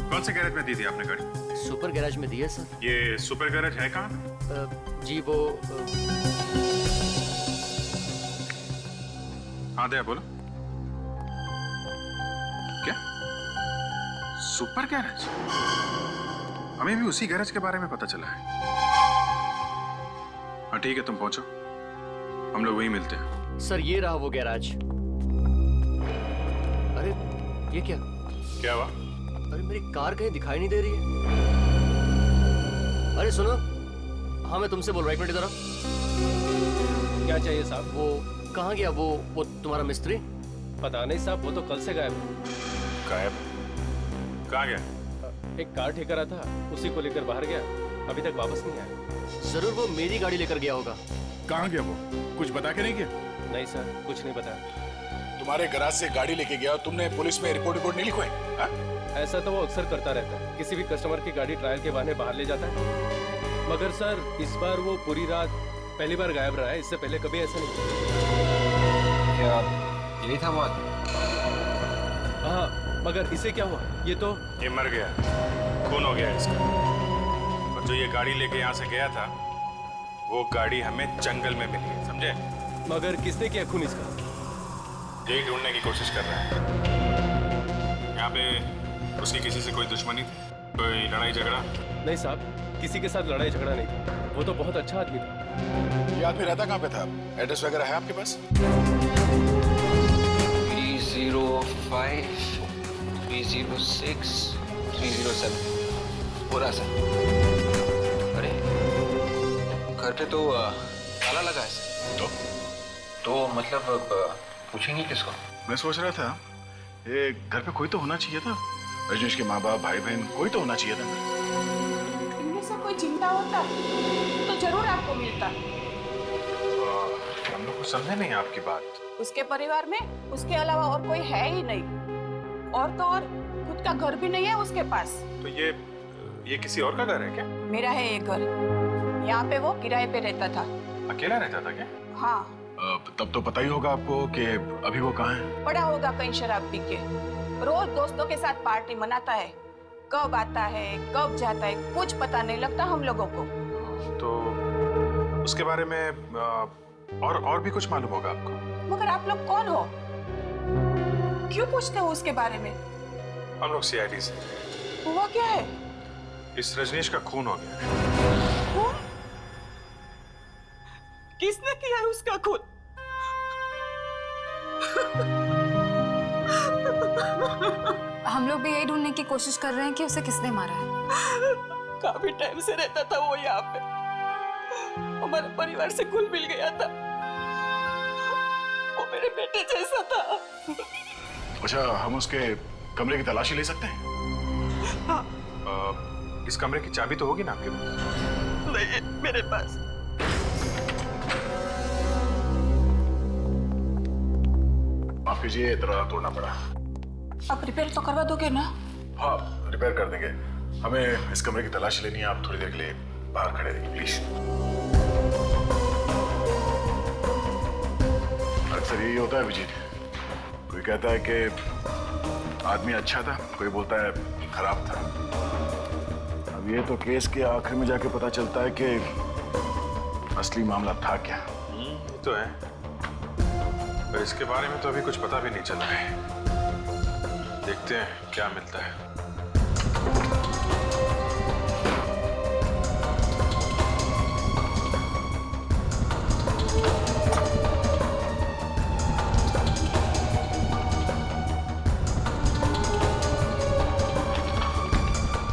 कौन से गैरेज में दी थी आपने गाड़ी? सुपर गैराज में दी है सर। ये सुपर गैरेज है कहाँ? जी वो हाँ दया बोलो। क्या? Super garage? हमें भी उसी गैरेज के बारे में पता चला है। हाँ ठीक है, तुम पहुंचो, हम लोग वहीं मिलते हैं। सर ये रहा वो गैराज। अरे ये क्या? क्या हुआ? अरे मेरी कार कहीं दिखाई नहीं दे रही है। अरे सुनो, हाँ मैं तुमसे बोल रहा हूँ, एक मिनट इधर आओ। क्या चाहिए साहब? वो कहाँ गया वो तुम्हारा मिस्त्री? पता नहीं साहब, वो तो कल से गायब है। गायब? कहाँ गया? एक कार ठेका था, उसी को लेकर बाहर गया, अभी तक वापस नहीं आया। जरूर वो मेरी गाड़ी लेकर गया होगा। कहाँ गया वो? कुछ बता के नहीं गया? नहीं सर, कुछ नहीं बताया। तुम्हारे गैराज से गाड़ी लेके गया, तुमने पुलिस में रिपोर्ट नहीं लिखवाई? ऐसा तो वो अक्सर करता रहता है, किसी भी कस्टमर की गाड़ी ट्रायल के बहाने बाहर ले जाता है। मगर सर इस बार वो पूरी रात पहली बार गायब रहा है, इससे पहले कभी ऐसा नहीं क्या यही था बात? हाँ, मगर इसे क्या हुआ? ये तो ये मर गया, खून हो गया इसका। और जो ये गाड़ी लेके यहाँ से गया था, वो गाड़ी हमें जंगल में मिली है, समझे? मगर किसने किया खून इसका? यही ढूंढने की कोशिश कर रहा है। यहाँ पे उसकी किसी से कोई दुश्मनी थी? कोई लड़ाई झगड़ा? नहीं साहब, किसी के साथ लड़ाई झगड़ा नहीं था, वो तो बहुत अच्छा आदमी था। ये आदमी रहता कहाँ पे था? एड्रेस वगैरह है आपके पास? 305 306 307 पूरा सर। अरे घर पे तो ताला लगा है सर। तो मतलब पूछेंगे किसको? मैं सोच रहा था ये घर पे कोई तो होना चाहिए था। रजनीश के माँ बाप, भाई बहन, कोई तो होना चाहिए था। इनमें से कोई चिंता होता तो जरूर आपको मिलता। हम लोग को समझे नहीं आपकी बात। उसके परिवार में उसके अलावा और कोई है ही नहीं, और तो और खुद का घर भी नहीं है उसके पास। तो ये किसी और का घर है क्या? मेरा है ये घर, यहाँ पे वो किराए पे रहता था। अकेला रहता था क्या? हाँ। तब तो पता ही होगा आपको कि अभी वो कहाँ है। पड़ा होगा कहीं शराब पी के, रोज दोस्तों के साथ पार्टी मनाता है, कब आता है कब जाता है कुछ पता नहीं लगता हम लोगों को। तो उसके बारे में और भी कुछ मालूम होगा आपको? मगर आप लोग कौन हो? क्यों पूछते हो उसके बारे में? हम लोग सीआईडी से। हुआ क्या है? इस रजनीश का खून हो गया। खून? किसने किया है उसका खून? हम लोग भी यही ढूंढने की कोशिश कर रहे हैं कि उसे किसने मारा है। काफी टाइम से रहता था वो यहाँ पे, हमारे परिवार से घुल मिल गया था, वो मेरे बेटे जैसा था। अच्छा, हम उसके कमरे की तलाशी ले सकते हैं? हाँ। इस कमरे की चाबी तो होगी ना आपके पास? नहीं, मेरे पास। माफ कीजिए, दरवाजा तोड़ना पड़ा। आप रिपेयर तो करवा दोगे ना? हाँ, रिपेयर कर देंगे। हमें इस कमरे की तलाशी लेनी है, आप थोड़ी देर के लिए बाहर खड़े रहिए प्लीज। अक्सर यही होता है विजीत, कोई कहता है कि आदमी अच्छा था, कोई बोलता है खराब था। अब ये तो केस के आखिर में जाके पता चलता है कि असली मामला था क्या। ये तो है, पर इसके बारे में तो अभी कुछ पता भी नहीं चला है। देखते हैं क्या मिलता है।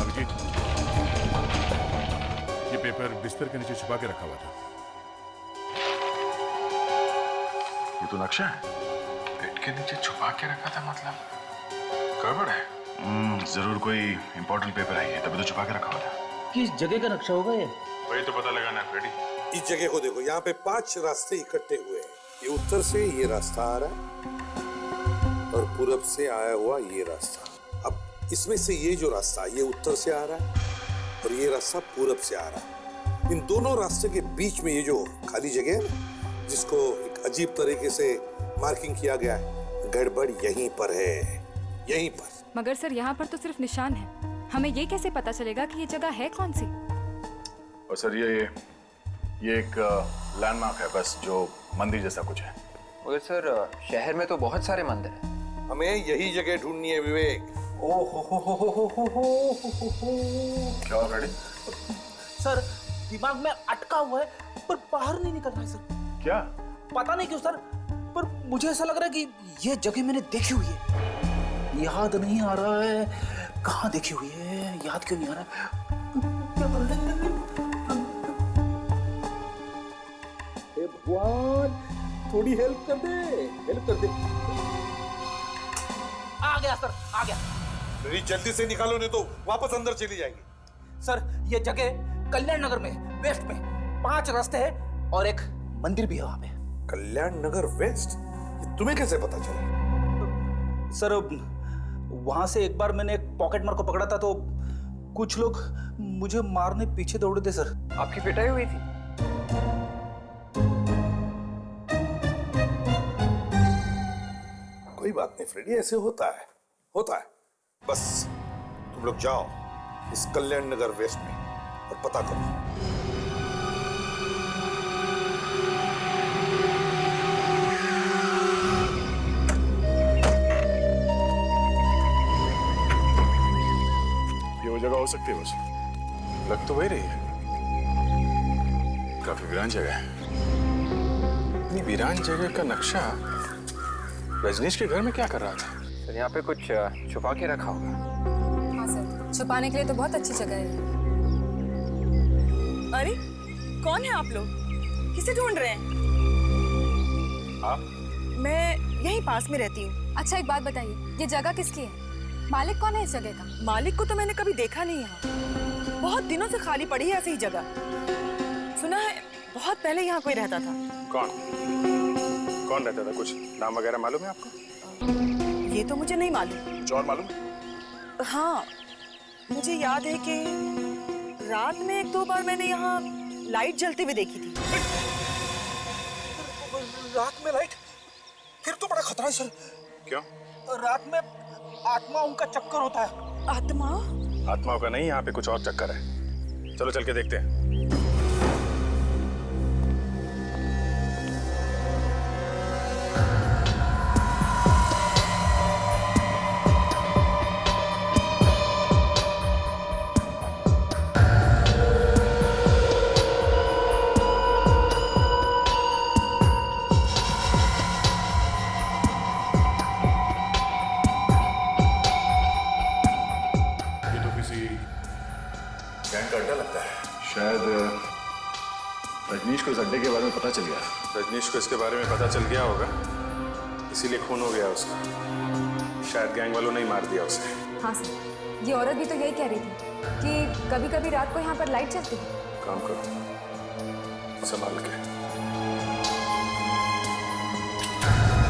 अभिजीत, ये पेपर बिस्तर के नीचे छुपा के रखा हुआ था। ये तो नक्शा है। बेड के नीचे छुपा के रखा था, मतलब गड़बड़ है। जरूर कोई इंपॉर्टेंट पेपर है, तभी तो छुपा के रखा हुआ था। किस जगह का नक्शा होगा ये? वही तो पता लगाना है फ्रेडी। इस जगह को देखो, यहाँ पे 5 रास्ते इकट्ठे हुए हैं। ये उत्तर से ये रास्ता आ रहा है और पूरब से आया हुआ ये रास्ता। अब इसमें से ये जो रास्ता ये उत्तर से आ रहा है और ये रास्ता पूरब से आ रहा है। इन दोनों रास्ते के बीच में ये जो खाली जगह है ना, जिसको एक अजीब तरीके से मार्किंग किया गया है, गड़बड़ यहीं पर है, यहीं पर। मगर सर यहाँ पर तो सिर्फ निशान है, हमें ये कैसे पता चलेगा कि ये जगह है कौन सी? और सर ये एक लैंडमार्क है बस, जो मंदिर जैसा कुछ है। मगर सर शहर में तो बहुत सारे मंदिर हैं। हमें यही जगह ढूंढनी है विवेक। क्या हुआ फ्रेडी? सर दिमाग में अटका हुआ है पर बाहर नहीं निकल रहा है सर। क्या? पता नहीं क्यों सर, पर मुझे ऐसा लग रहा है कि ये जगह मैंने देखी हुई है। याद नहीं आ रहा है, कहाँ देखी हुई है, याद क्यों नहीं आ रहा? हे भगवान, थोड़ी हेल्प कर दे, हेल्प कर दे। आ गया सर, आ गया। फ्रेडी जल्दी से निकालो, नहीं तो वापस अंदर चली जाएगी। सर ये जगह कल्याण नगर में, वेस्ट में 5 रास्ते हैं और एक मंदिर भी है वहां पे। कल्याण नगर वेस्ट? ये तुम्हें कैसे पता चला? सर वहां से एक बार मैंने एक पॉकेट मार को पकड़ा था, तो कुछ लोग मुझे मारने पीछे दौड़े थे सर। आपकी पिटाई हुई थी? कोई बात नहीं फ्रेडी, ऐसे होता है, होता है। बस तुम लोग जाओ इस कल्याण नगर वेस्ट में और पता करो। ये वो जगह हो सकती है, बस लग तो वही रही है। काफी वीरान जगह है। इतनी वीरान जगह का नक्शा रजनीश के घर में क्या कर रहा था? सर यहाँ पे कुछ छुपा के रखा होगा। हाँ सर, छुपाने के लिए तो बहुत अच्छी जगह है। अरे कौन है आप लोग, किसे ढूंढ रहे हैं? आप? मैं यहीं पास में रहती हूँ। अच्छा एक बात बताइए, ये जगह किसकी है? मालिक कौन है इस जगह का? मालिक को तो मैंने कभी देखा नहीं यहाँ, बहुत दिनों से खाली पड़ी है ऐसी ही जगह। सुना है बहुत पहले यहाँ कोई रहता था। कौन रहता था? कुछ नाम वगैरह मालूम है आपको? ये तो मुझे नहीं मालूम। कुछ और मालूम? हाँ मुझे याद है कि रात में 1-2 बार मैंने यहाँ लाइट जलती हुई देखी थी। रात में लाइट? फिर तो बड़ा खतरा है सर। क्यों? रात में आत्माओं का चक्कर होता है। आत्मा? आत्माओं का नहीं, यहाँ पे कुछ और चक्कर है। चलो चल के देखते हैं। रजनीश को इस अड्डे के बारे में पता चल गया। रजनीश को इसके बारे में पता चल गया होगा, इसीलिए खून हो गया उसका। शायद गैंग वालों ने ही मार दिया उसे। हाँ सर, ये औरत भी तो यही कह रही थी कि कभी कभी रात को यहाँ पर लाइट जलती है। काम करो, संभाल के।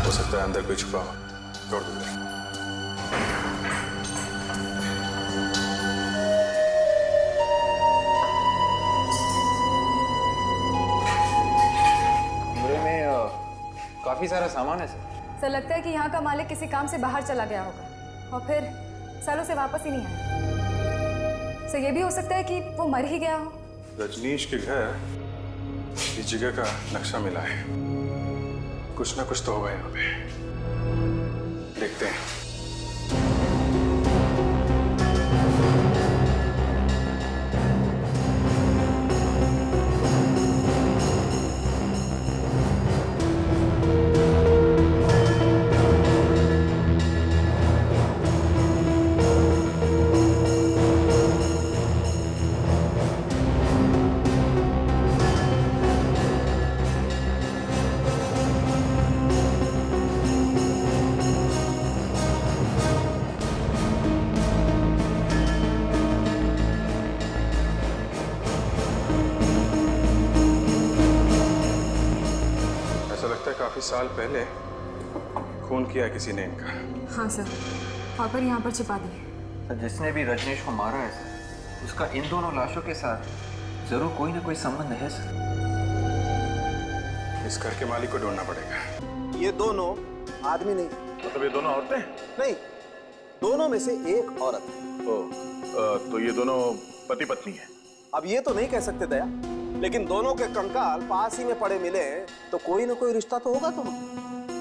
हो सकता है अंदर कोई छुपा हो, छोड़ दूंगा। काफी सारा सामान है सर। सर लगता है कि यहाँ का मालिक किसी काम से बाहर चला गया होगा और फिर सालों से वापस ही नहीं आया। सर ये भी हो सकता है कि वो मर ही गया हो। रजनीश के घर इस जगह का नक्शा मिला है, कुछ ना कुछ तो होगा यहाँ पे। देखते हैं। काफी साल पहले खून किया किसी ने इनका। हाँ सर, और फिर यहाँ पर छिपा दिए। सर जिसने भी रजनीश को मारा है सर, उसका इन दोनों लाशों के साथ जरूर कोई ना कोई संबंध है सर। इस घर के मालिक को ढूंढना पड़ेगा। ये दोनों आदमी नहीं। मतलब ये दोनों औरतें? नहीं, दोनों में से एक औरत है। तो ये दोनों पति पत्नी है? अब ये तो नहीं कह सकते दया, लेकिन दोनों के कंकाल पास ही में पड़े मिले हैं, तो कोई ना कोई रिश्ता तो होगा।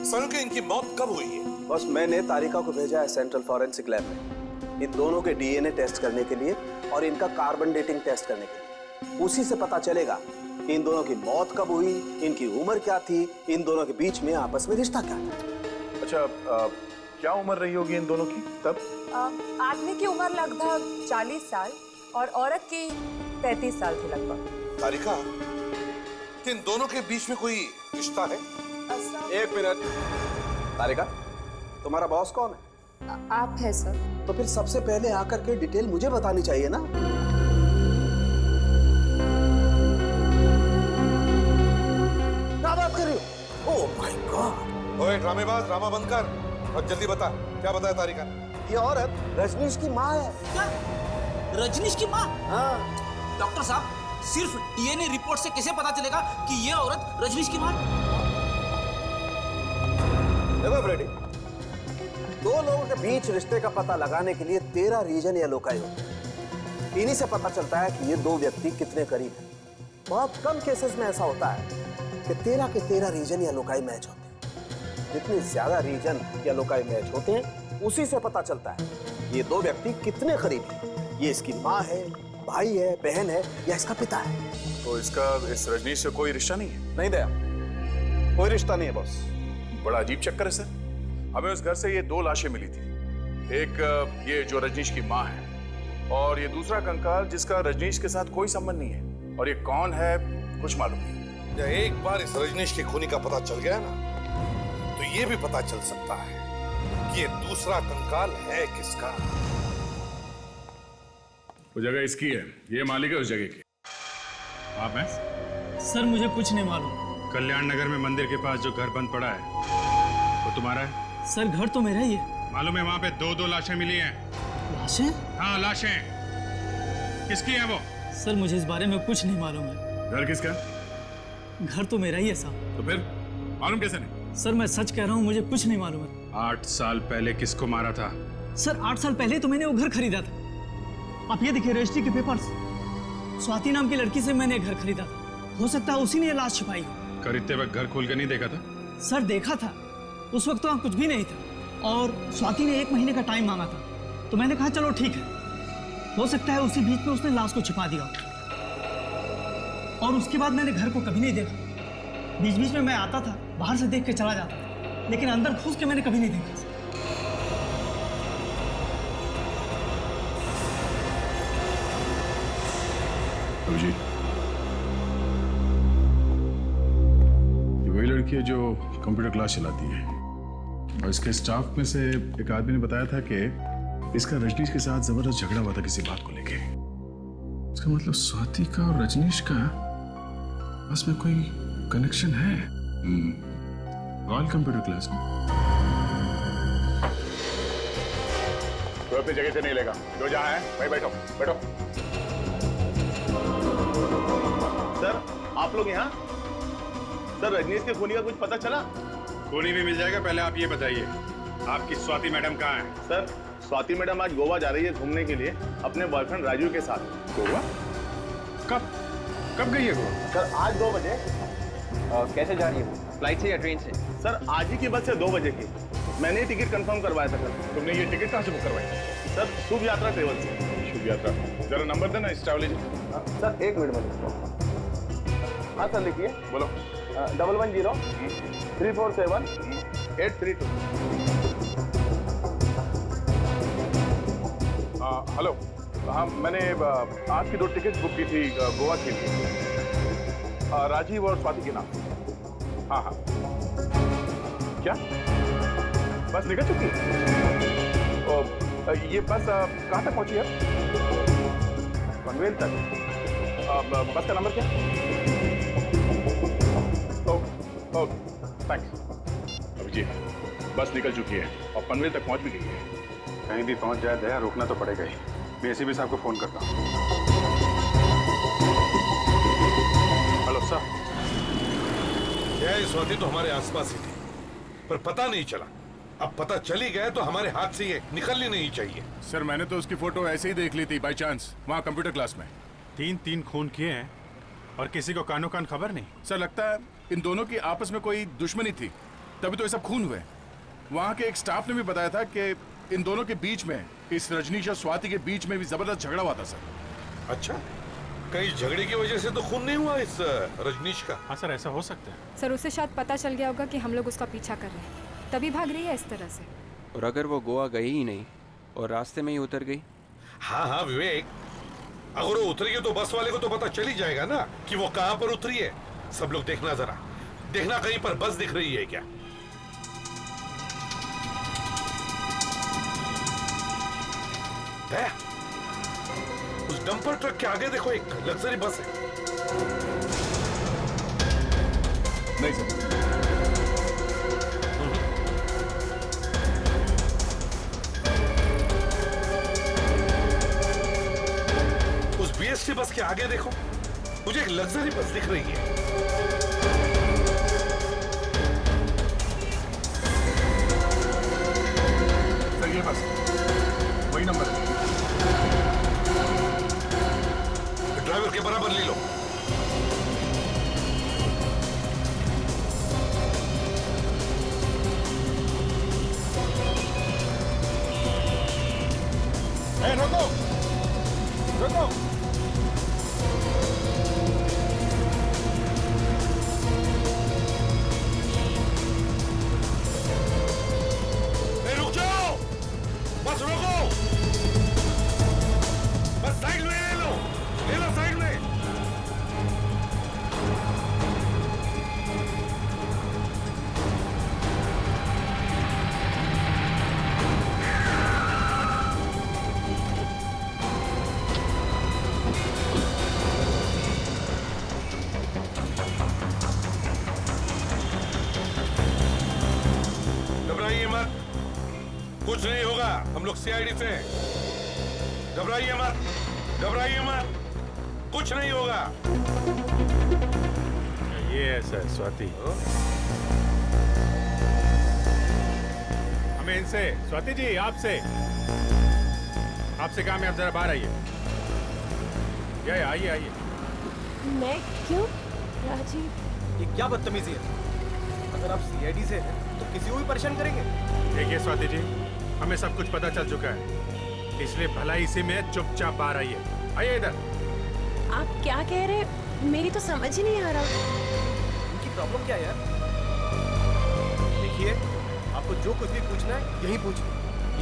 सर के इनकी मौत कब हुई है? बस मैंने तारिका को भेजा है सेंट्रल फॉरेंसिक लैब में इन दोनों के डीएनए टेस्ट करने के लिए और इनका कार्बन डेटिंग टेस्ट करने के लिए। उसी से पता चलेगा कि इन दोनों की मौत कब हुई, इनकी उम्र क्या थी, इन दोनों के बीच में आपस में रिश्ता क्या था। अच्छा, क्या उम्र रही होगी इन दोनों की तब? आदमी की उम्र लगभग 40 साल और औरत की 35 साल थी लगभग। तारिका, इन दोनों के बीच में कोई रिश्ता है? एक मिनट। तारिका, तुम्हारा बॉस कौन है? आप है सर। तो फिर सबसे पहले आकर के डिटेल मुझे बतानी चाहिए ना। क्या बात कर रही हो? Oh my God. ओए ड्रामेबाज, ड्रामा बंद कर और जल्दी बता, क्या बताया तारिका? ये औरत रजनीश की माँ है। क्या? रजनीश की माँ? हाँ। डॉक्टर साहब, सिर्फ डीएनए रिपोर्ट से कैसे पता चलेगा कि ये औरत रजनीश की माँ है? देखो फ्रेडी, दो लोगों के बीच रिश्ते का पता लगाने के लिए 13 रीजन या लोकाई होते हैं। इन्हीं से पता चलता है कि ये दो व्यक्ति कितने करीब हैं। बहुत कम केसेस में ऐसा होता है कि 13 के 13 रीजन या लोकाई मैच होते हैं। जितने ज्यादा रीजन या लोकाई मैच होते हैं, उसी से पता चलता है ये दो व्यक्ति कितने करीब हैं। ये इसकी माँ है, भाई है, बहन है या इसका पिता है। तो इसका इस रजनीश से कोई रिश्ता नहीं है? नहीं दया, कोई रिश्ता नहीं है बॉस। बड़ा अजीब चक्कर है सर। हमें उस घर से ये 2 लाशें मिली थी। एक ये जो रजनीश की माँ है और ये दूसरा कंकाल जिसका रजनीश के साथ कोई संबंध नहीं है। और ये कौन है कुछ मालूम नहीं। जब एक बार इस रजनीश की खूनी का पता चल गया ना, तो ये भी पता चल सकता है कि ये दूसरा कंकाल है किसका। वो जगह इसकी है, ये मालिक है उस जगह की। आप हैं? सर मुझे कुछ नहीं मालूम। कल्याण नगर में मंदिर के पास जो घर बंद पड़ा है वो तुम्हारा है? सर घर तो मेरा ही है। मालूम है वहां पे 2-2 लाशें मिली हैं। लाशें? हाँ लाशें। किसकी है वो? सर मुझे इस बारे में कुछ नहीं मालूम है। घर किसका? घर तो मेरा ही है साहब। तो फिर मालूम कैसे नहीं? सर मैं सच कह रहा हूँ, मुझे कुछ नहीं मालूम है। 8 साल पहले किसको मारा था? सर 8 साल पहले तो मैंने वो घर खरीदा था। आप ये देखिए रजिस्ट्री के पेपर्स। स्वाति नाम की लड़की से मैंने घर खरीदा था। हो सकता है उसी ने ये लाश छुपाई हो। खरीदते वक्त घर खोल कर नहीं देखा था? सर देखा था, उस वक्त तो वहाँ कुछ भी नहीं था और स्वाति ने 1 महीने का टाइम मांगा था, तो मैंने कहा चलो ठीक है। हो सकता है उसी बीच में उसने लाश को छिपा दिया और उसके बाद मैंने घर को कभी नहीं देखा। बीच बीच में मैं आता था, बाहर से देख के चला जाता था, लेकिन अंदर घुस के मैंने कभी नहीं देखा। जी, ये वही लड़की है जो कंप्यूटर क्लास चलाती है और इसके स्टाफ में से एक आदमी ने बताया था कि इसका रजनीश के साथ जबरदस्त झगड़ा हुआ था किसी बात को लेके। इसका मतलब स्वाति का और रजनीश का बस में कोई कनेक्शन है। रॉयल कंप्यूटर क्लास में। तो अपनी जगह से नहीं लेगा, जो जहाँ है भाई बैठो बैठो। सर आप लोग यहाँ? सर रजनीश के खूनी का कुछ पता चला? खूनी भी मिल जाएगा, पहले आप ये बताइए आपकी स्वाति मैडम कहाँ है? सर स्वाति मैडम आज गोवा जा रही है घूमने के लिए अपने बॉयफ्रेंड राजू के साथ। गोवा? कब कब गई है गोवा? सर आज 2 बजे। कैसे जा रही है? फ्लाइट से या ट्रेन से? सर आज ही की बस है 2 बजे की। मैंने ही टिकट कंफर्म करवाया था सर। तुमने ये टिकट कहाँ से बुक करवाई? सर शुभ यात्रा ट्रेवल से। शुभ यात्रा। जरा नंबर देना इस ट्रैवल एजेंट। सर 1 मिनट में। हाँ सर लिखिए। बोलो। 110 347 832। हेलो, हाँ मैंने आज की 2 टिकट बुक की थी गोवा के लिए, राजीव और स्वाति के नाम। हाँ हाँ। क्या बस निकल चुकी है? ये बस कहाँ तक पहुंची है? पनवेल तक। बस का नंबर क्या? Okay thanks. अभिजीत, बस निकल चुकी है और पनवेल तक पहुंच भी गई है। कहीं भी पहुंच जाए दया, रोकना तो पड़ेगा ही। मैं एसीपी साहब को फोन करता हूँ। Hello sir. यह स्वाति तो हमारे आसपास ही थी, पर पता नहीं चला। अब पता चली गया तो हमारे हाथ से ये निकलनी नहीं चाहिए। सर मैंने तो उसकी फोटो ऐसे ही देख ली थी बाय चांस, वहाँ कंप्यूटर क्लास में। 3 खून किए हैं और किसी को कानो कान खबर नहीं। सर लगता है इन दोनों की आपस में कोई दुश्मनी थी, तभी तो ये सब खून हुए। वहाँ के एक स्टाफ ने भी बताया था कि इन दोनों के बीच में, इस रजनीश और स्वाति के बीच में भी जबरदस्त झगड़ा हुआ था सर। अच्छा, कहीं झगड़े की वजह से तो खून नहीं हुआ इस रजनीश का? हाँ सर, ऐसा हो सकता है। सर उसे शायद पता चल गया होगा कि हम लोग उसका पीछा कर रहे हैं, तभी भाग रही है इस तरह से। और अगर वो गोवा गई ही नहीं और रास्ते में ही उतर गई? हाँ हाँ विवेक, अगर वो उतरी है तो बस वाले को तो पता चल ही जाएगा ना कि वो कहां पर उतरी है। सब लोग देखना, जरा देखना कहीं पर बस दिख रही है क्या। उस डंपर ट्रक के आगे देखो, एक लग्जरी बस है। नहीं सर। उस बीएसटी बस के आगे देखो, मुझे एक लग्जरी बस दिख रही है। सर ये बस वही नंबर है। ड्राइवर के बराबर ले लो। रोको रुको। रुक जाओ, बस रोको, बस साइड में ले लो साइड में। घबराइए मत, कुछ नहीं होगा, हम लोग सीआईडी से हैं। घबराइए मत, कुछ नहीं होगा। ये ऐसा है स्वाति, हमें इनसे, स्वाति जी आपसे काम है, आप जरा बाहर आइए। आइए। मैं क्यों? राजीव, ये क्या बदतमीजी है? अगर आप सीआईडी से हैं तो किसी को भी परेशान करेंगे? देखिए स्वाति जी, हमें सब कुछ पता चल चुका है, इसलिए भला इसी में चुपचाप बाहर आइए इधर। आप क्या कह रहे हैं? मेरी तो समझ ही नहीं आ रहा। उनकी प्रॉब्लम क्या है यार? देखिए, आपको जो कुछ भी पूछना है यही पूछिए,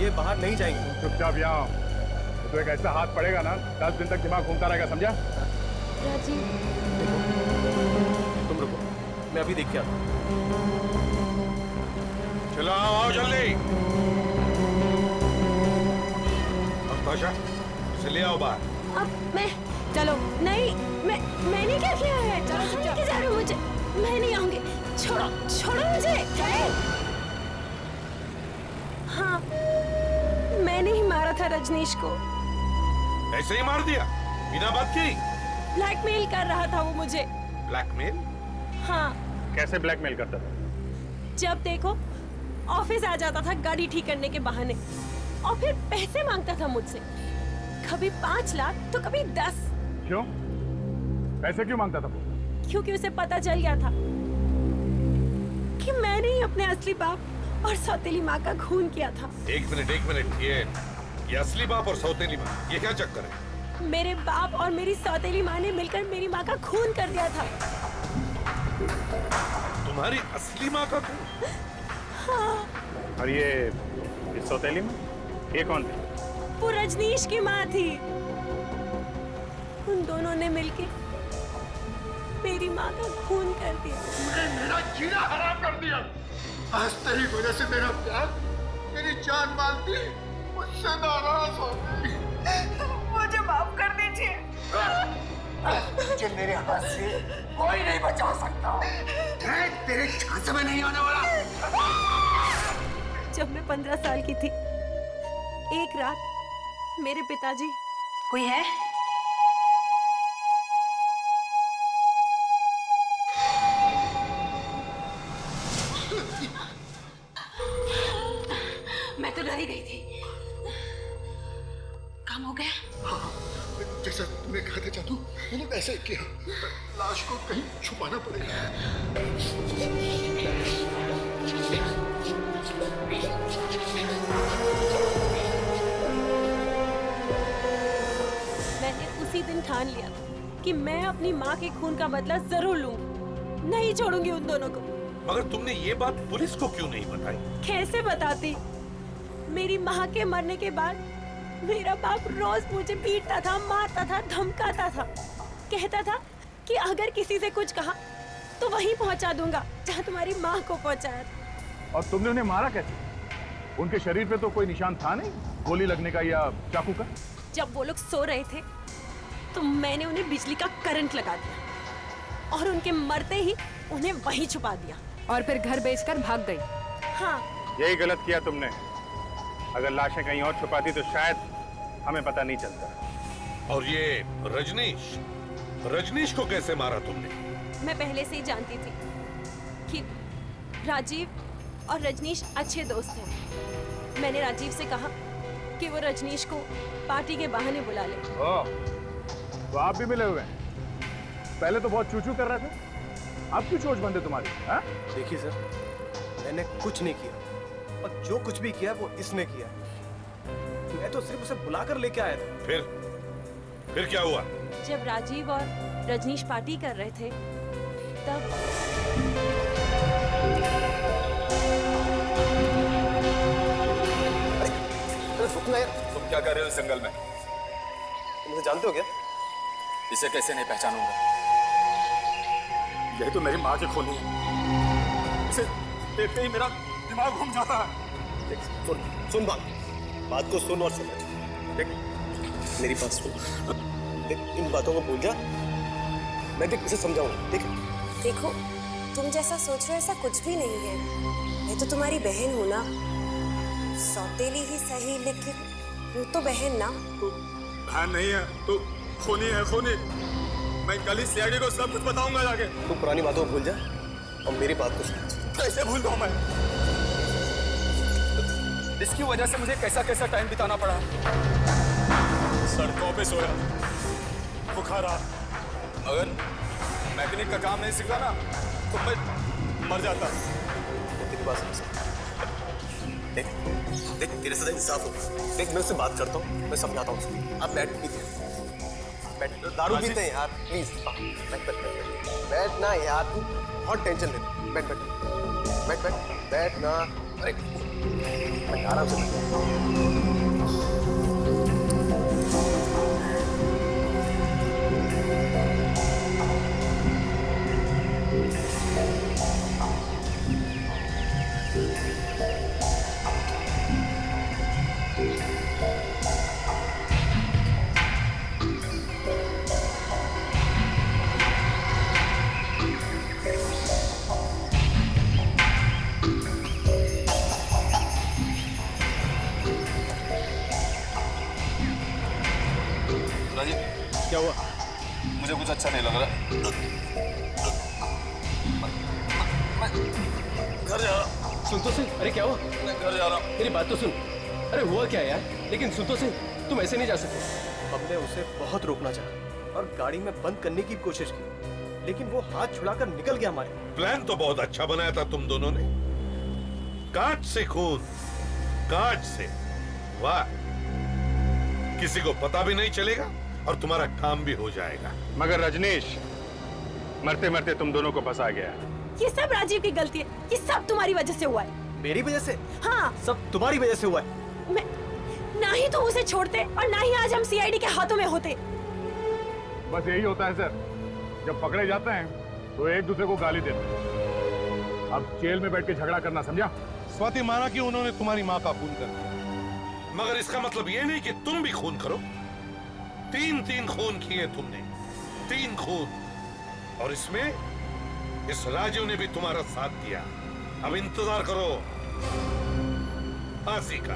ये बाहर नहीं जाएंगे। चुपचाप यहाँ, तो एक ऐसा हाथ पड़ेगा ना 10 दिन तक दिमाग घूमता रहेगा, समझा? राजीव, तुम रुको, मैं अभी देख के आता हूँ। चलो आओ जल्दी। अफ्ताशा, इसे ले आओ बाहर। अब मैं, चलो नहीं, मैंने क्या किया है? चलो लेके जा रहे हो मुझे, मैं नहीं आऊंगी। छोड़ो मुझे। हाँ, मैंने ही मारा था रजनीश को। ऐसे ही मार दिया बिना बात की? ब्लैकमेल कर रहा था वो मुझे। ब्लैकमेल? हाँ। कैसे ब्लैकमेल करता था? जब देखो ऑफिस आ जाता था गाड़ी ठीक करने के बहाने, और फिर पैसे मांगता था मुझसे, कभी 5 लाख तो कभी 10। क्यों? पैसे क्यों मांगता था? क्योंकि उसे पता चल गया था कि मैंने ही अपने असली बाप और सौतेली माँ का खून किया था। एक मिनट, ये असली बाप और सौतेली माँ, ये क्या चक्कर है? मेरे बाप और मेरी सौतेली माँ ने मिलकर मेरी माँ का खून कर दिया था। तुम्हारी असली माँ का खून? हाँ। और ये सौतेली माँ, ये कौन थी? वो रजनीश की माँ थी। उन दोनों ने मिलके मेरी माँ का खून कर दिया। तूने मेरा जीना हराम कर दिया। आज तेरी वजह से मेरा प्यार, मेरी जान मालती मुझसे नाराज हो गई। मुझे माफ कर दीजिए। मुझे मेरे हाथ से कोई नहीं बचा सकता। मैं तेरे झांसे में नहीं आने वाला। जब मैं 15 साल की थी, एक रात मेरे पिताजी, कोई है? मैं तो डर ही गई थी। काम हो गया? हाँ, जैसा तूने कहा था जादू, मैंने वैसे ही किया। लाश को कहीं छुपाना पड़ेगा। मैंने उसी दिन ठान लिया था कि मैं अपनी माँ के खून का बदला जरूर लूंगी, नहीं छोड़ूंगी उन दोनों को। मगर तुमने ये बात पुलिस को क्यों नहीं बताई? कैसे बताती? मेरी माँ के मरने के बाद मेरा बाप रोज मुझे पीटता था, मारता था, धमकाता था। कहता था कि अगर किसी से कुछ कहा तो वहीं पहुंचा दूंगा जहाँ तुम्हारी माँ को पहुंचाया। और तुमने उन्हें मारा कैसे? उनके शरीर पे तो कोई निशान था नहीं, गोली लगने का या चाकू का। जब वो लोग सो रहे थे तो मैंने उन्हें बिजली का करंट लगा दिया और उनके मरते ही उन्हें वहीं छुपा दिया और फिर घर बेचकर भाग गई। हाँ, यही गलत किया तुमने। अगर लाशें कहीं और छुपाती तो शायद हमें पता नहीं चलता। और ये रजनीश को कैसे मारा तुमने? मैं पहले से ही जानती थी कि राजीव और रजनीश अच्छे दोस्त हैं। मैंने राजीव से कहा कि वो रजनीश को पार्टी के बहाने बुला ले। ओह, तो आप भी मिले हुए हैं? पहले तो बहुत चूचू कर रहे थे, अब क्यों चोच बंद है तुम्हारी? देखिए सर, मैंने कुछ नहीं किया और जो कुछ भी किया वो इसने किया। मैं तो सिर्फ उसे बुलाकर लेके आया था। फिर क्या हुआ? जब राजीव और रजनीश पार्टी कर रहे थे तब रुकना यार। तुम क्या कर रहे हो इस जंगल में? तुम मुझे जानते हो क्या? इसे कैसे नहीं पहचानूंगा? यही तो मेरी माँ की खूनी है। इसे देखते ही मेरा दिमाग घूम जाता है। सुन बात को सुन और समझ। देख, मेरी बात सुन। देख, इन बातों को भूल जा। मैं देख इसे समझाऊंगा। देखो, तुम जैसा सोच रहे हो ऐसा कुछ भी नहीं है। मैं तो तुम्हारी बहन हूँ ना, सौतेली ही सही लेकिन वो तो बहन ना। तू बहन नहीं है, तू खूनी है, खूनी। मैं कल ही सीआईडी को सब कुछ बताऊंगा जाके। तू पुरानी बातों को भूल जा और मेरी बात को समझ। कैसे भूल दूं मैं? इसकी वजह से मुझे कैसा कैसा टाइम बिताना पड़ा। सड़कों पे सोया, भूखा रहा। अगर मैकेनिक का काम नहीं सीखा ना तो मैं मर जाता। तेरी बात समझ। देख तेरे साथ इंसाफ होगा। देख, मैं उससे बात करता हूँ, मैं समझाता हूँ। आप बैठ पीते हैं, दारू पीते हैं यार। प्लीज बैठ ना यार, तू बहुत टेंशन ले। बैठ ना। अरे आराम से क्या हुआ? मुझे कुछ अच्छा नहीं लग रहा। घर जा रहा। सुन तो सही। अरे क्या हुआ? मैं घर जा रहा हूँ। मेरी बात तो सुन। अरे हुआ क्या यार? लेकिन सुन तो सही, तुम ऐसे नहीं जा सकते। हमने उसे बहुत रोकना चाहा और गाड़ी में बंद करने की कोशिश की, लेकिन वो हाथ छुड़ाकर निकल गया हमारे। प्लान तो बहुत अच्छा बनाया था तुम दोनों ने। कांच से खून, कांच से। वाह, किसी को पता भी नहीं चलेगा और तुम्हारा काम भी हो जाएगा। मगर रजनीश, मरते मरते तुम दोनों को फंसा गया। ये सब राजीव की गलती है। ये सब तुम्हारी वजह से हुआ है। मेरी वजह से? हाँ, सब तुम्हारी वजह से हुआ है। मैं ना ही तुम उसे छोड़ते और ना ही आज हम सीआईडी के हाथों में होते। बस यही होता है सर, जब पकड़े जाते हैं तो एक दूसरे को गाली देते हैं। अब जेल में बैठ के झगड़ा करना, समझा? स्वाति माना कि उन्होंने तुम्हारी माँ का खून कर दिया, मगर इसका मतलब ये नहीं कि तुम भी खून करो। 3 खून किए तुमने, 3 खून। और इसमें इस राजीव ने भी तुम्हारा साथ दिया। अब इंतजार करो फांसी का।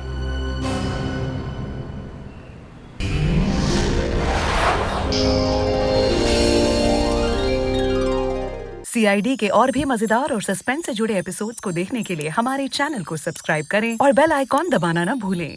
सीआईडी के और भी मजेदार और सस्पेंस से जुड़े एपिसोड्स को देखने के लिए हमारे चैनल को सब्सक्राइब करें और बेल आइकॉन दबाना ना भूलें।